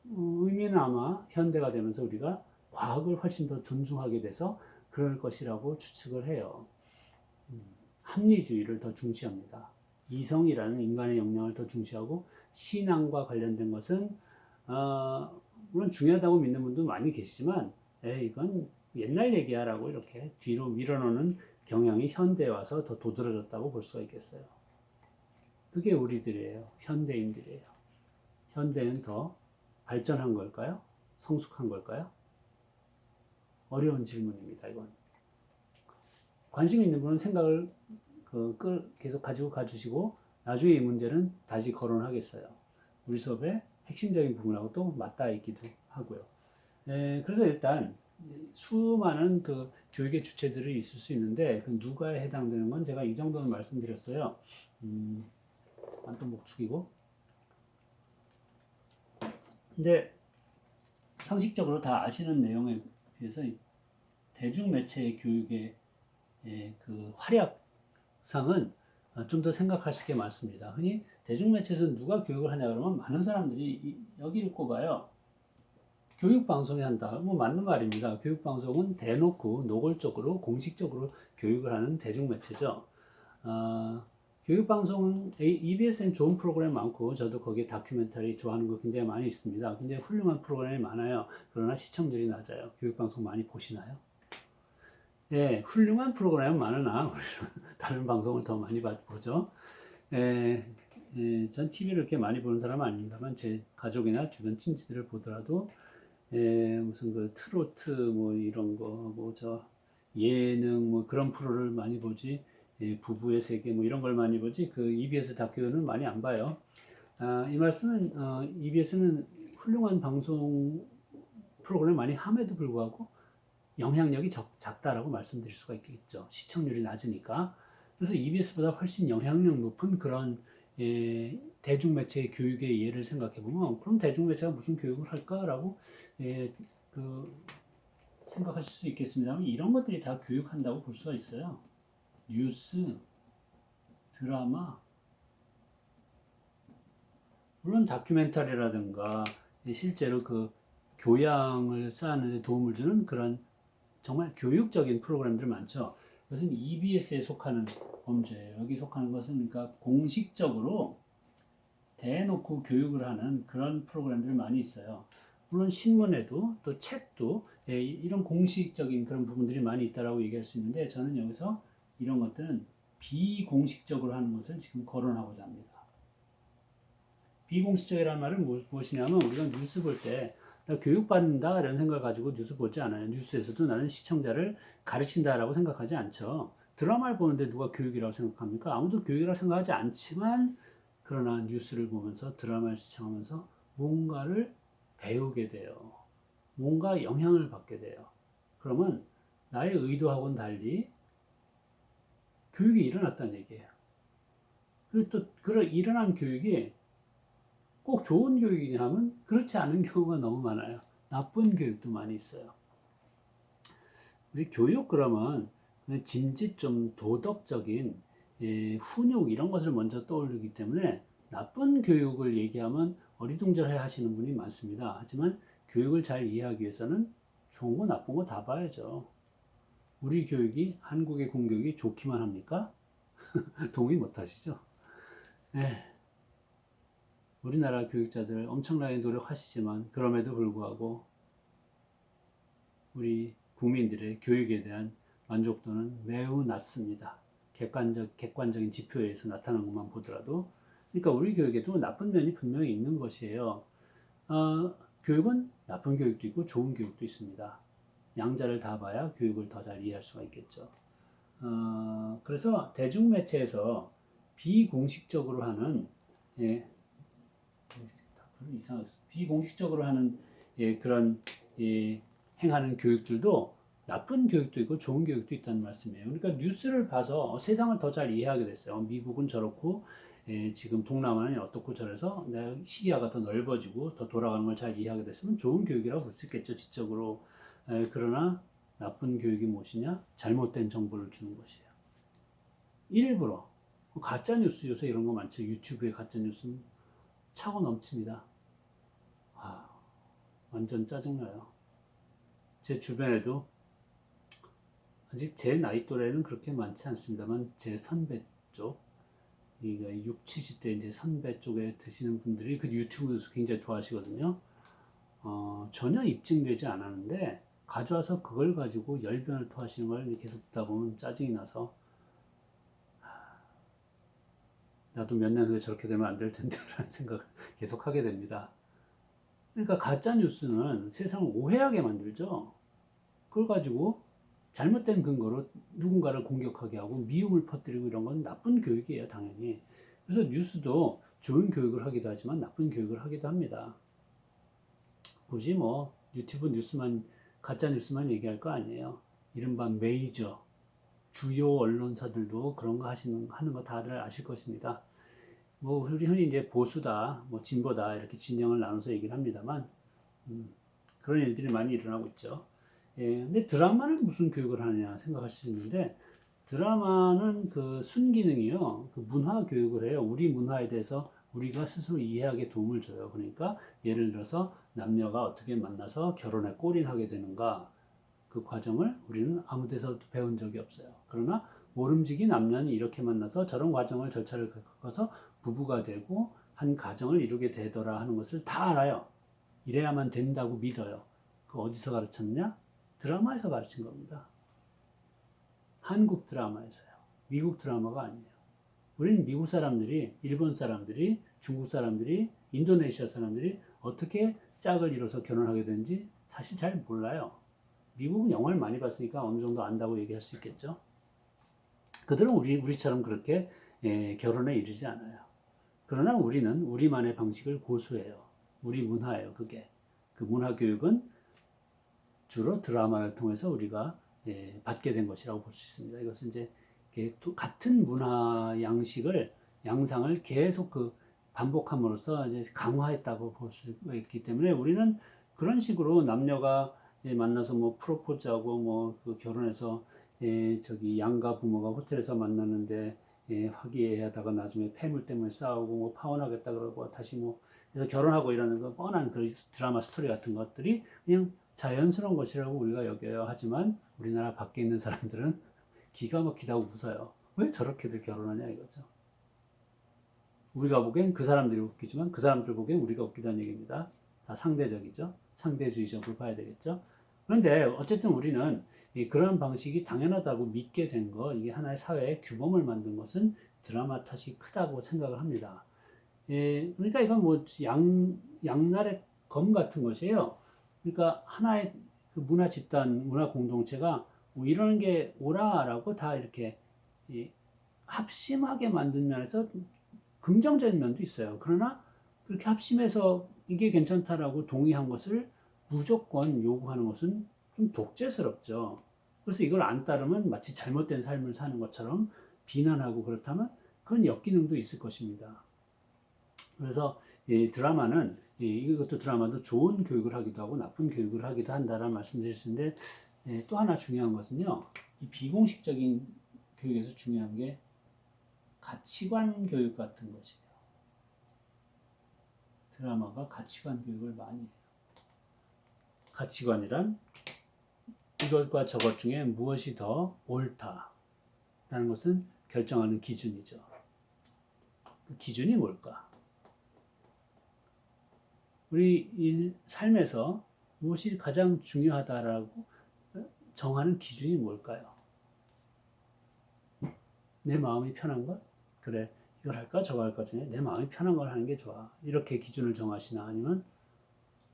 의미는 아마 현대가 되면서 우리가 과학을 훨씬 더 존중하게 돼서 그럴 것이라고 추측을 해요. 합리주의를 더 중시합니다. 이성이라는 인간의 역량을 더 중시하고 신앙과 관련된 것은 물론 중요하다고 믿는 분도 많이 계시지만 이건 옛날 얘기야라고 이렇게 뒤로 밀어놓는 경향이 현대에 와서 더 도드라졌다고 볼 수가 있겠어요. 그게 우리들이에요. 현대인들이에요. 현대는 더 발전한 걸까요? 성숙한 걸까요? 어려운 질문입니다. 이건 관심 있는 분은 생각을 계속 가지고 가주시고 나중에 이 문제는 다시 거론하겠어요. 우리 수업의 핵심적인 부분하고 또 맞닿아 있기도 하고요. 그래서 일단 수많은 그 교육의 주체들이 있을 수 있는데 그 누가에 해당되는 건 제가 이 정도는 말씀드렸어요. 안동목 축이고. 근데 상식적으로 다 아시는 내용에 비해서 대중매체 교육의 그 활약상은 좀 더 생각하실 게 많습니다. 흔히 대중매체에서 누가 교육을 하냐 그러면 많은 사람들이 여기를 꼽아요. 교육방송이 한다. 뭐 맞는 말입니다. 교육방송은 대놓고 노골적으로 공식적으로 교육을 하는 대중매체죠. 교육방송은 EBS엔 좋은 프로그램 많고 저도 거기에 다큐멘터리 좋아하는 거 굉장히 많이 있습니다. 굉장히 훌륭한 프로그램이 많아요. 그러나 시청률이 낮아요. 교육방송 많이 보시나요? 예, 훌륭한 프로그램은 많으나 우리는 다른 방송을 더 많이 보죠. 전 TV를 그렇게 많이 보는 사람은 아닙니다만 제 가족이나 주변 친지들을 보더라도 무슨 그 트로트 뭐 이런 거 뭐 저 예능 뭐 그런 프로를 많이 보지 부부의 세계 뭐 이런 걸 많이 보지 그 EBS 다큐는 많이 안 봐요. 이 말씀은 EBS는 훌륭한 방송 프로그램을 많이 함에도 불구하고 영향력이 작다라고 말씀드릴 수가 있겠죠. 시청률이 낮으니까. 그래서 EBS보다 훨씬 영향력 높은 그런 대중매체의 교육의 예를 생각해 보면 그럼 대중매체가 무슨 교육을 할까라고 생각하실 수 있겠습니다만 이런 것들이 다 교육한다고 볼 수가 있어요. 뉴스, 드라마, 물론 다큐멘터리라든가 실제로 그 교양을 쌓는 데 도움을 주는 그런 정말 교육적인 프로그램들 많죠. 그것은 EBS에 속하는 범죄예요. 여기 속하는 것은 그러니까 공식적으로 대놓고 교육을 하는 그런 프로그램들이 많이 있어요. 물론 신문에도 또 책도 이런 공식적인 그런 부분들이 많이 있다라고 얘기할 수 있는데 저는 여기서 이런 것들은 비공식적으로 하는 것을 지금 거론하고자 합니다. 비공식적이라는 말은 무엇이냐면 우리가 뉴스 볼 때 교육받는다 이런 생각을 가지고 뉴스 보지 않아요. 뉴스에서도 나는 시청자를 가르친다라고 생각하지 않죠. 드라마를 보는데 누가 교육이라고 생각합니까? 아무도 교육이라고 생각하지 않지만 그러나 뉴스를 보면서 드라마를 시청하면서 뭔가를 배우게 돼요. 뭔가 영향을 받게 돼요. 그러면 나의 의도하고는 달리 교육이 일어났다는 얘기예요. 그리고 또 그런 일어난 교육이 꼭 좋은 교육이냐 하면 그렇지 않은 경우가 너무 많아요. 나쁜 교육도 많이 있어요. 우리 교육 그러면 진지 좀 도덕적인 훈육 이런 것을 먼저 떠올리기 때문에 나쁜 교육을 얘기하면 어리둥절해 하시는 분이 많습니다. 하지만 교육을 잘 이해하기 위해서는 좋은 거 나쁜 거 다 봐야죠. 우리 교육이 한국의 공교육이 좋기만 합니까? 동의 못 하시죠? 네. 우리나라 교육자들 엄청나게 노력하시지만 그럼에도 불구하고 우리 국민들의 교육에 대한 만족도는 매우 낮습니다. 객관적인 지표에서 나타나는 것만 보더라도. 그러니까 우리 교육에도 나쁜 면이 분명히 있는 것이에요. 교육은 나쁜 교육도 있고 좋은 교육도 있습니다. 양자를 다 봐야 교육을 더 잘 이해할 수가 있겠죠. 그래서 대중매체에서 비공식적으로 하는, 예, 비공식적으로 하는, 예, 그런, 예, 행하는 교육들도 나쁜 교육도 있고 좋은 교육도 있다는 말씀이에요. 그러니까 뉴스를 봐서 세상을 더 잘 이해하게 됐어요. 미국은 저렇고, 예, 지금 동남아는 어떻고 저래서 내 시야가 더 넓어지고 더 돌아가는 걸 잘 이해하게 됐으면 좋은 교육이라고 볼 수 있겠죠, 지적으로. 그러나 나쁜 교육이 무엇이냐? 잘못된 정보를 주는 것이에요. 일부러 가짜 뉴스 요새 이런 거 많죠. 유튜브에 가짜 뉴스는 차고 넘칩니다. 완전 짜증나요. 제 주변에도 아직 제 나이 또래는 그렇게 많지 않습니다만 제 선배 쪽, 6, 70대 이제 선배 쪽에 드시는 분들이 그 유튜브 뉴스 굉장히 좋아하시거든요. 전혀 입증되지 않았는데 가져와서 그걸 가지고 열변을 토하시는 걸 계속 듣다 보면 짜증이 나서 나도 몇 년 후에 저렇게 되면 안 될 텐데 라는 생각을 계속 하게 됩니다. 그러니까 가짜 뉴스는 세상을 오해하게 만들죠. 그걸 가지고 잘못된 근거로 누군가를 공격하게 하고 미움을 퍼뜨리고 이런 건 나쁜 교육이에요, 당연히. 그래서 뉴스도 좋은 교육을 하기도 하지만 나쁜 교육을 하기도 합니다. 굳이 뭐 유튜브 뉴스만, 가짜 뉴스만 얘기할 거 아니에요. 이른바 메이저 주요 언론사들도 그런 거 하는 거 다들 아실 것입니다. 뭐 우리 흔히 이제 보수다, 뭐 진보다 이렇게 진영을 나눠서 얘기를 합니다만 그런 일들이 많이 일어나고 있죠. 예, 근데 드라마는 무슨 교육을 하느냐 생각할 수 있는데 드라마는 그 순기능이요, 그 문화 교육을 해요. 우리 문화에 대해서 우리가 스스로 이해하게 도움을 줘요. 그러니까 예를 들어서 남녀가 어떻게 만나서 결혼에 골인하게 되는가, 그 과정을 우리는 아무 데서도 배운 적이 없어요. 그러나 모름지기 남녀는 이렇게 만나서 저런 과정을 절차를 겪어서 부부가 되고 한 가정을 이루게 되더라 하는 것을 다 알아요. 이래야만 된다고 믿어요. 그 어디서 가르쳤냐? 드라마에서 가르친 겁니다. 한국 드라마에서요. 미국 드라마가 아니에요. 우리는 미국 사람들이, 일본 사람들이, 중국 사람들이, 인도네시아 사람들이 어떻게 짝을 이뤄서 결혼하게 되는지 사실 잘 몰라요. 미국은 영화를 많이 봤으니까 어느 정도 안다고 얘기할 수 있겠죠. 그들은 우리처럼 그렇게 결혼에 이르지 않아요. 그러나 우리는 우리만의 방식을 고수해요. 우리 문화예요, 그게. 그 문화 교육은 주로 드라마를 통해서 우리가 받게 된 것이라고 볼 수 있습니다. 이것은 이제 같은 문화 양상을 계속 그 반복함으로써 이제 강화했다고 볼 수 있기 때문에 우리는 그런 식으로 남녀가 만나서 뭐 프로포즈하고 뭐 그 결혼해서 저기 양가 부모가 호텔에서 만나는데 화기애애하다가 나중에 폐물 때문에 싸우고 뭐 파혼하겠다 그러고 다시 뭐 그래서 결혼하고 이러는 거 뻔한 그 드라마 스토리 같은 것들이 그냥 자연스러운 것이라고 우리가 여겨야 하지만 우리나라 밖에 있는 사람들은 기가 막히다고 웃어요. 왜 저렇게들 결혼하냐 이거죠. 우리가 보기엔 그 사람들이 웃기지만 그 사람들 보기엔 우리가 웃기다는 얘기입니다. 다 상대적이죠. 상대주의적으로 봐야 되겠죠. 그런데 어쨌든 우리는 그런 방식이 당연하다고 믿게 된 거, 이게 하나의 사회의 규범을 만든 것은 드라마 탓이 크다고 생각을 합니다. 그러니까 이건 뭐 양날의 검 같은 것이에요. 그러니까 하나의 그 문화 집단, 문화 공동체가 뭐 이러는 게 옳아라고 다 이렇게 합심하게 만든 면에서 긍정적인 면도 있어요. 그러나 그렇게 합심해서 이게 괜찮다라고 동의한 것을 무조건 요구하는 것은 좀 독재스럽죠. 그래서 이걸 안 따르면 마치 잘못된 삶을 사는 것처럼 비난하고 그렇다면 그런 역기능도 있을 것입니다. 그래서 드라마는 이것도 드라마도 좋은 교육을 하기도 하고 나쁜 교육을 하기도 한다라는 말씀드릴 수 있는데 또 하나 중요한 것은요. 이 비공식적인 교육에서 중요한 게 가치관 교육 같은 것이에요. 드라마가 가치관 교육을 많이 해요. 가치관이란 이것과 저것 중에 무엇이 더 옳다라는 것은 결정하는 기준이죠. 그 기준이 뭘까? 우리 삶에서 무엇이 가장 중요하다라고 정하는 기준이 뭘까요? 내 마음이 편한 것? 그래, 이걸 할까 저거 할까 중에 내 마음이 편한 걸 하는 게 좋아. 이렇게 기준을 정하시나 아니면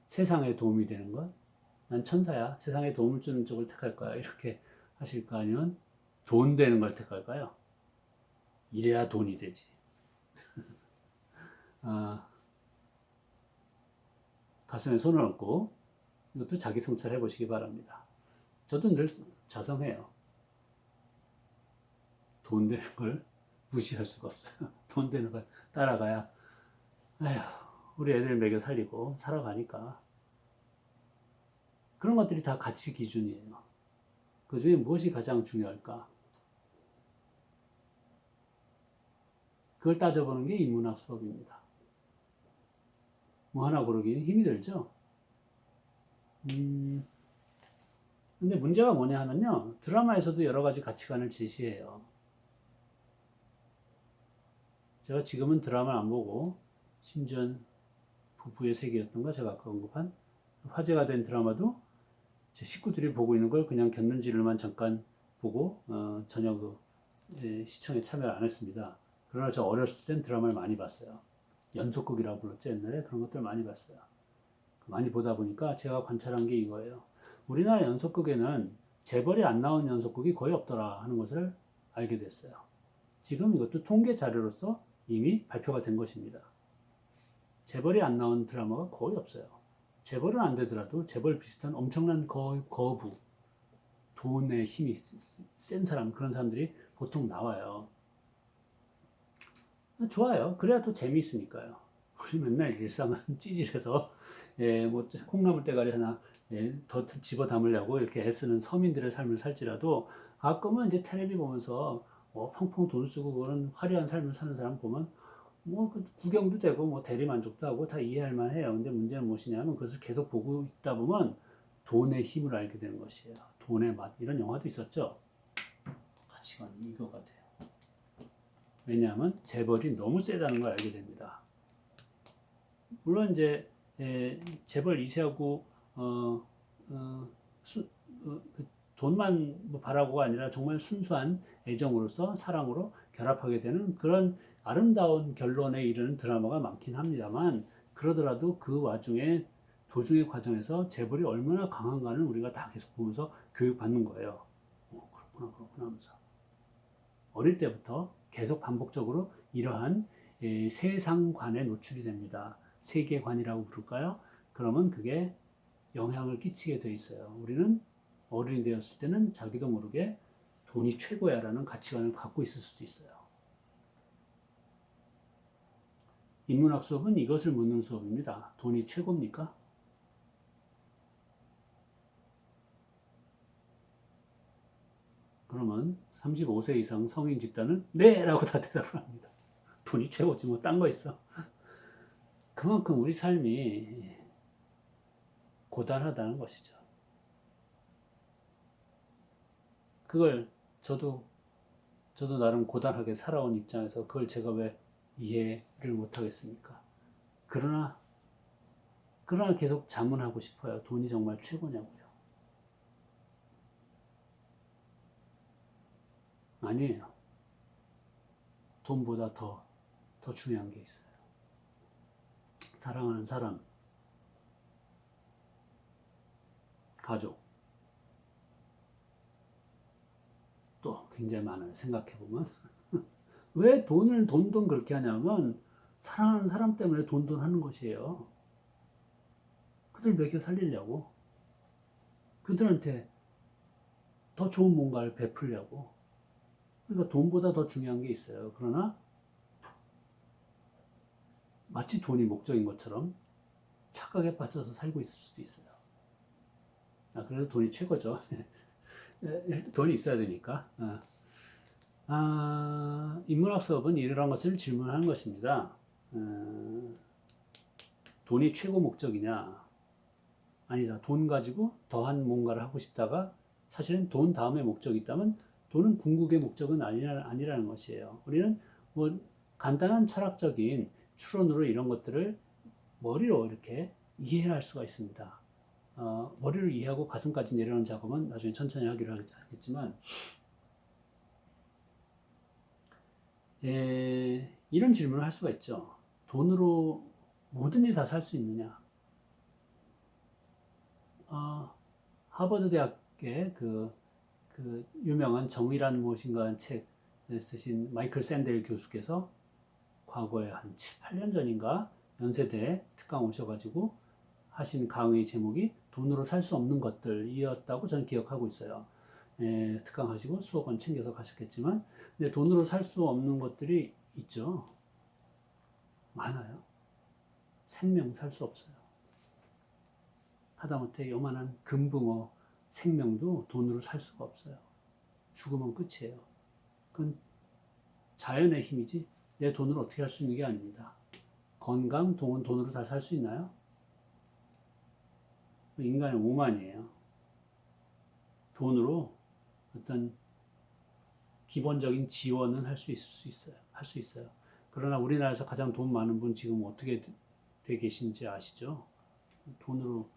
세상에 도움이 되는 것? 난 천사야. 세상에 도움을 주는 쪽을 택할 거야. 이렇게 하실까? 아니면 돈 되는 걸 택할까요? 이래야 돈이 되지. 아, 가슴에 손을 얹고 이것도 자기 성찰해 보시기 바랍니다. 저도 늘 자성해요. 돈 되는 걸 무시할 수가 없어요. 돈 되는 걸 따라가야 에휴, 우리 애들 먹여 살리고 살아가니까 그런 것들이 다 가치 기준이에요. 그 중에 무엇이 가장 중요할까? 그걸 따져보는 게 인문학 수업입니다. 뭐 하나 고르기는 힘이 들죠? 근데 문제가 뭐냐 하면요. 드라마에서도 여러 가지 가치관을 제시해요. 제가 지금은 드라마를 안 보고 심지어 부부의 세계였던가 제가 아까 언급한 화제가 된 드라마도 제 식구들이 보고 있는 걸 그냥 곁눈질만 잠깐 보고 전혀 시청에 참여를 안 했습니다. 그러나 저 어렸을 땐 드라마를 많이 봤어요. 연속극이라고 불렀죠. 옛날에 그런 것들 많이 봤어요. 많이 보다 보니까 제가 관찰한 게 이거예요. 우리나라 연속극에는 재벌이 안 나온 연속극이 거의 없더라 하는 것을 알게 됐어요. 지금 이것도 통계 자료로서 이미 발표가 된 것입니다. 재벌이 안 나온 드라마가 거의 없어요. 재벌은 안 되더라도 재벌 비슷한 엄청난 거부, 돈의 힘이 센 사람, 그런 사람들이 보통 나와요. 좋아요. 그래야 또 재미있으니까요. 우리 맨날 일상은 찌질해서 뭐 콩나물 대가리 하나 더 집어 담으려고 이렇게 애쓰는 서민들의 삶을 살지라도 가끔은 이제 텔레비 보면서 펑펑 돈 쓰고 그런 화려한 삶을 사는 사람 보면 뭐 구경도 되고 뭐 대리 만족도 하고 다 이해할 만해요. 근데 문제는 무엇이냐면 그것을 계속 보고 있다 보면 돈의 힘을 알게 되는 것이에요. 돈의 맛 이런 영화도 있었죠. 가치관이 이거 같아요. 왜냐하면 재벌이 너무 세다는 걸 알게 됩니다. 물론 이제 재벌 2세하고 그 돈만 뭐 바라고가 아니라 정말 순수한 애정으로서 사랑으로 결합하게 되는 그런 아름다운 결론에 이르는 드라마가 많긴 합니다만 그러더라도 그 와중에 도중의 과정에서 재벌이 얼마나 강한가는 우리가 다 계속 보면서 교육받는 거예요. 그렇구나 하면서 어릴 때부터 계속 반복적으로 이러한 세상관에 노출이 됩니다. 세계관이라고 부를까요? 그러면 그게 영향을 끼치게 돼 있어요. 우리는 어른이 되었을 때는 자기도 모르게 돈이 최고야라는 가치관을 갖고 있을 수도 있어요. 인문학 수업은 이것을 묻는 수업입니다. 돈이 최고입니까? 그러면 35세 이상 성인 집단은 네! 라고 다 대답을 합니다. 돈이 최고지 뭐 딴 거 있어. 그만큼 우리 삶이 고단하다는 것이죠. 그걸 저도 나름 고단하게 살아온 입장에서 그걸 제가 왜 이해를 못하겠습니까? 그러나 계속 자문하고 싶어요. 돈이 정말 최고냐고요. 아니에요. 돈보다 더 중요한 게 있어요. 사랑하는 사람, 가족, 또 굉장히 많아요. 생각해보면. 왜 돈 그렇게 하냐면 사랑하는 사람 때문에 돈 하는 것이에요. 그들 먹여 살리려고. 그들한테 더 좋은 뭔가를 베풀려고. 그러니까 돈보다 더 중요한 게 있어요. 그러나 마치 돈이 목적인 것처럼 착각에 빠져서 살고 있을 수도 있어요. 그래서 돈이 최고죠. 돈이 있어야 되니까. 인문학 수업은 이런 것을 질문하는 것입니다. 돈이 최고 목적이냐? 아니다. 돈 가지고 더한 뭔가를 하고 싶다가 사실은 돈 다음에 목적이 있다면 돈은 궁극의 목적은 아니라는 것이에요. 우리는 뭐 간단한 철학적인 추론으로 이런 것들을 머리로 이렇게 이해할 수가 있습니다. 머리를 이해하고 가슴까지 내려오는 작업은 나중에 천천히 하기로 하겠지만, 이런 질문을 할 수가 있죠. 돈으로 뭐든지 다 살 수 있느냐? 하버드 대학의 그 유명한 정의란 무엇인가 책 쓰신 마이클 샌델 교수께서 과거에 한 7, 8년 전인가 연세대 특강 오셔가지고 하신 강의 제목이 돈으로 살 수 없는 것들이었다고 저는 기억하고 있어요. 특강 하시고 수억 원 챙겨서 가셨겠지만, 근데 돈으로 살 수 없는 것들이 있죠. 많아요. 생명 살 수 없어요. 하다못해 요만한 금붕어 생명도 돈으로 살 수가 없어요. 죽으면 끝이에요. 그건 자연의 힘이지 내 돈으로 어떻게 할 수 있는 게 아닙니다. 건강, 돈으로 다 살 수 있나요? 인간의 오만이에요. 돈으로 어떤 기본적인 지원은 할 수 있어요. 할 수 있어요. 그러나 우리나라에서 가장 돈 많은 분 지금 어떻게 돼 계신지 아시죠? 돈으로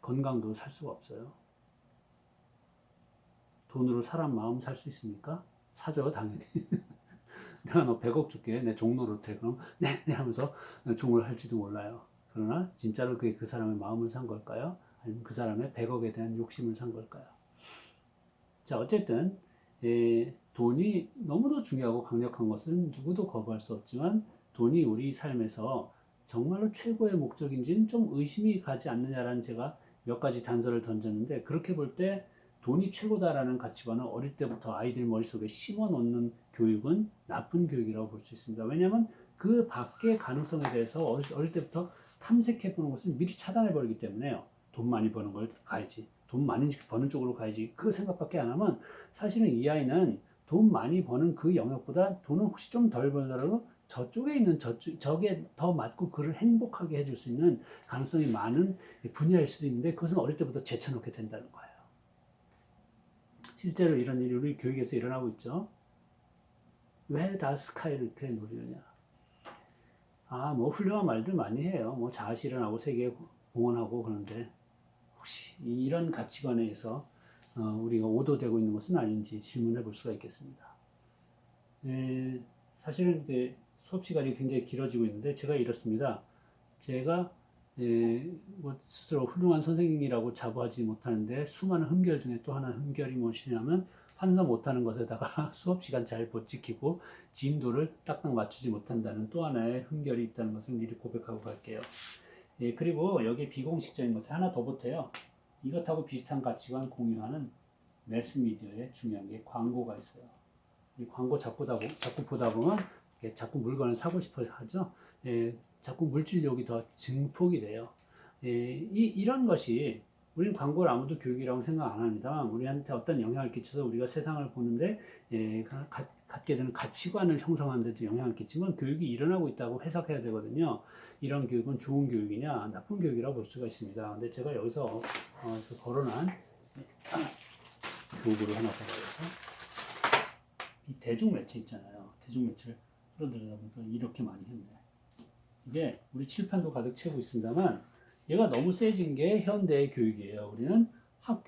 건강도 살 수가 없어요. 돈으로 사람 마음 살 수 있습니까? 사죠, 당연히. 내가 너 100억 줄게. 내 종로로 돼. 그럼 네 하면서 종을 할지도 몰라요. 그러나 진짜로 그게 그 사람의 마음을 산 걸까요? 아니면 그 사람의 100억에 대한 욕심을 산 걸까요? 자, 어쨌든 돈이 너무도 중요하고 강력한 것은 누구도 거부할 수 없지만, 돈이 우리 삶에서 정말로 최고의 목적인지는 좀 의심이 가지 않느냐라는 제가 몇 가지 단서를 던졌는데, 그렇게 볼 때 돈이 최고다라는 가치관을 어릴 때부터 아이들 머릿속에 심어 놓는 교육은 나쁜 교육이라고 볼 수 있습니다. 왜냐하면 그 밖의 가능성에 대해서 어릴 때부터 탐색해 보는 것을 미리 차단해 버리기 때문에요. 돈 많이 버는 걸 가야지, 돈 많이 버는 쪽으로 가야지, 그 생각밖에 안 하면 사실은 이 아이는 돈 많이 버는 그 영역보다 돈을 혹시 좀 덜 벌더라도 저쪽에 있는 저게 더 맞고 그를 행복하게 해줄 수 있는 가능성이 많은 분야일 수도 있는데, 그것은 어릴 때부터 제쳐놓게 된다는 거예요. 실제로 이런 일이 우리 교육에서 일어나고 있죠. 왜 다 스카이를 노리느냐? 뭐 훌륭한 말들 많이 해요. 뭐 자아실현하고 세계에 공헌하고 그러는데, 혹시 이런 가치관에 의해서 우리가 오도되고 있는 것은 아닌지 질문해 볼 수가 있겠습니다. 사실은 수업 시간이 굉장히 길어지고 있는데 제가 이렇습니다. 제가 뭐 스스로 훌륭한 선생님이라고 자부하지 못하는데, 수많은 흠결 중에 또 하나 흠결이 무엇이냐면 환서 못하는 것에다가 수업 시간 잘 못 지키고 진도를 딱딱 맞추지 못한다는 또 하나의 흠결이 있다는 것을 미리 고백하고 갈게요. 그리고 여기 비공식적인 것을 하나 더 보태요. 이것하고 비슷한 가치관 공유하는 매스미디어에 중요한 게 광고가 있어요. 이 광고 자꾸 보다 보면 자꾸 물건을 사고 싶어 하죠. 자꾸 물질욕이 더 증폭이 돼요. 이런 것이, 우리는 광고를 아무도 교육이라고 생각 안 합니다만 우리한테 어떤 영향을 끼쳐서 우리가 세상을 보는데 갖게 되는 가치관을 형성하는 데도 영향을 끼치면 교육이 일어나고 있다고 해석해야 되거든요. 이런 교육은 좋은 교육이냐 나쁜 교육이라고 볼 수가 있습니다. 근데 제가 여기서 거론한 교육으로 하나 받아서 이 대중매체 있잖아요. 대중매체를 끌어들여다 보니까 이렇게 많이 했네. 이게 우리 칠판도 가득 채우고 있습니다만, 얘가 너무 세진 게 현대의 교육이에요. 우리는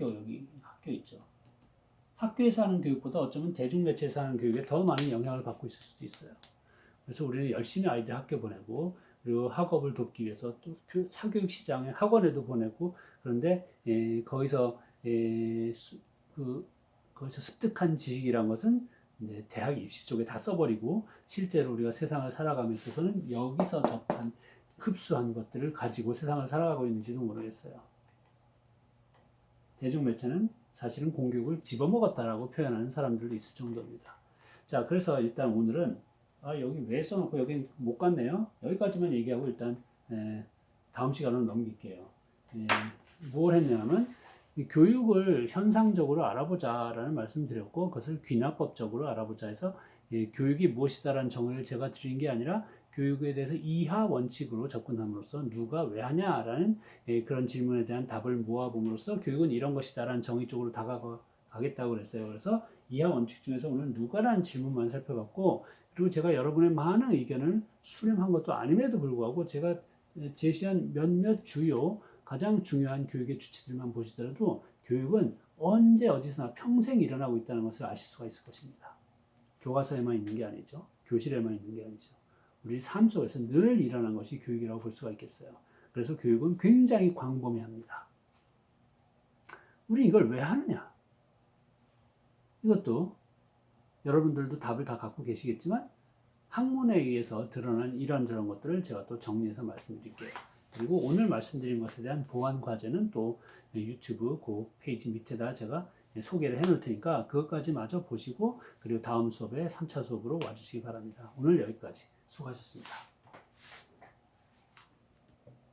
여기 학교 있죠. 학교에서 하는 교육보다 어쩌면 대중매체에서 하는 교육에 더 많은 영향을 받고 있을 수도 있어요. 그래서 우리는 열심히 아이들 학교 보내고, 그리고 학업을 돕기 위해서 또 사교육 시장에 학원에도 보내고, 그런데 거기서 거기서 습득한 지식이란 것은 이제 대학 입시 쪽에 다 써버리고, 실제로 우리가 세상을 살아가고 있어서는 여기서 흡수한 것들을 가지고 세상을 살아가고 있는지도 모르겠어요. 대중매체는 사실은 공교육을 집어먹었다라고 표현하는 사람들도 있을 정도입니다. 자, 그래서 일단 오늘은 여기 왜 써놓고 여기 못 갔네요. 여기까지만 얘기하고 일단 다음 시간으로 넘길게요. 뭘 했냐면 교육을 현상적으로 알아보자라는 말씀 드렸고, 그것을 귀납법적으로 알아보자 해서 교육이 무엇이다라는 정의를 제가 드린 게 아니라 교육에 대해서 이하 원칙으로 접근함으로써 누가 왜 하냐라는 그런 질문에 대한 답을 모아봄으로써 교육은 이런 것이다라는 정의 쪽으로 다가가겠다고 그랬어요. 그래서 이하 원칙 중에서 오늘 누가라는 질문만 살펴봤고, 그리고 제가 여러분의 많은 의견을 수렴한 것도 아님에도 불구하고 제가 제시한 몇몇 주요 가장 중요한 교육의 주체들만 보시더라도 교육은 언제 어디서나 평생 일어나고 있다는 것을 아실 수가 있을 것입니다. 교과서에만 있는 게 아니죠. 교실에만 있는 게 아니죠. 우리 삶 속에서 늘 일어난 것이 교육이라고 볼 수가 있겠어요. 그래서 교육은 굉장히 광범위합니다. 우리 이걸 왜 하느냐? 이것도 여러분들도 답을 다 갖고 계시겠지만 학문에 의해서 드러난 이런저런 것들을 제가 또 정리해서 말씀드릴게요. 그리고 오늘 말씀드린 것에 대한 보완 과제는 또 유튜브 그 페이지 밑에다 제가 소개를 해 놓을 테니까 그것까지 마저 보시고 그리고 다음 수업에 3차 수업으로 와주시기 바랍니다. 오늘 여기까지 수고하셨습니다.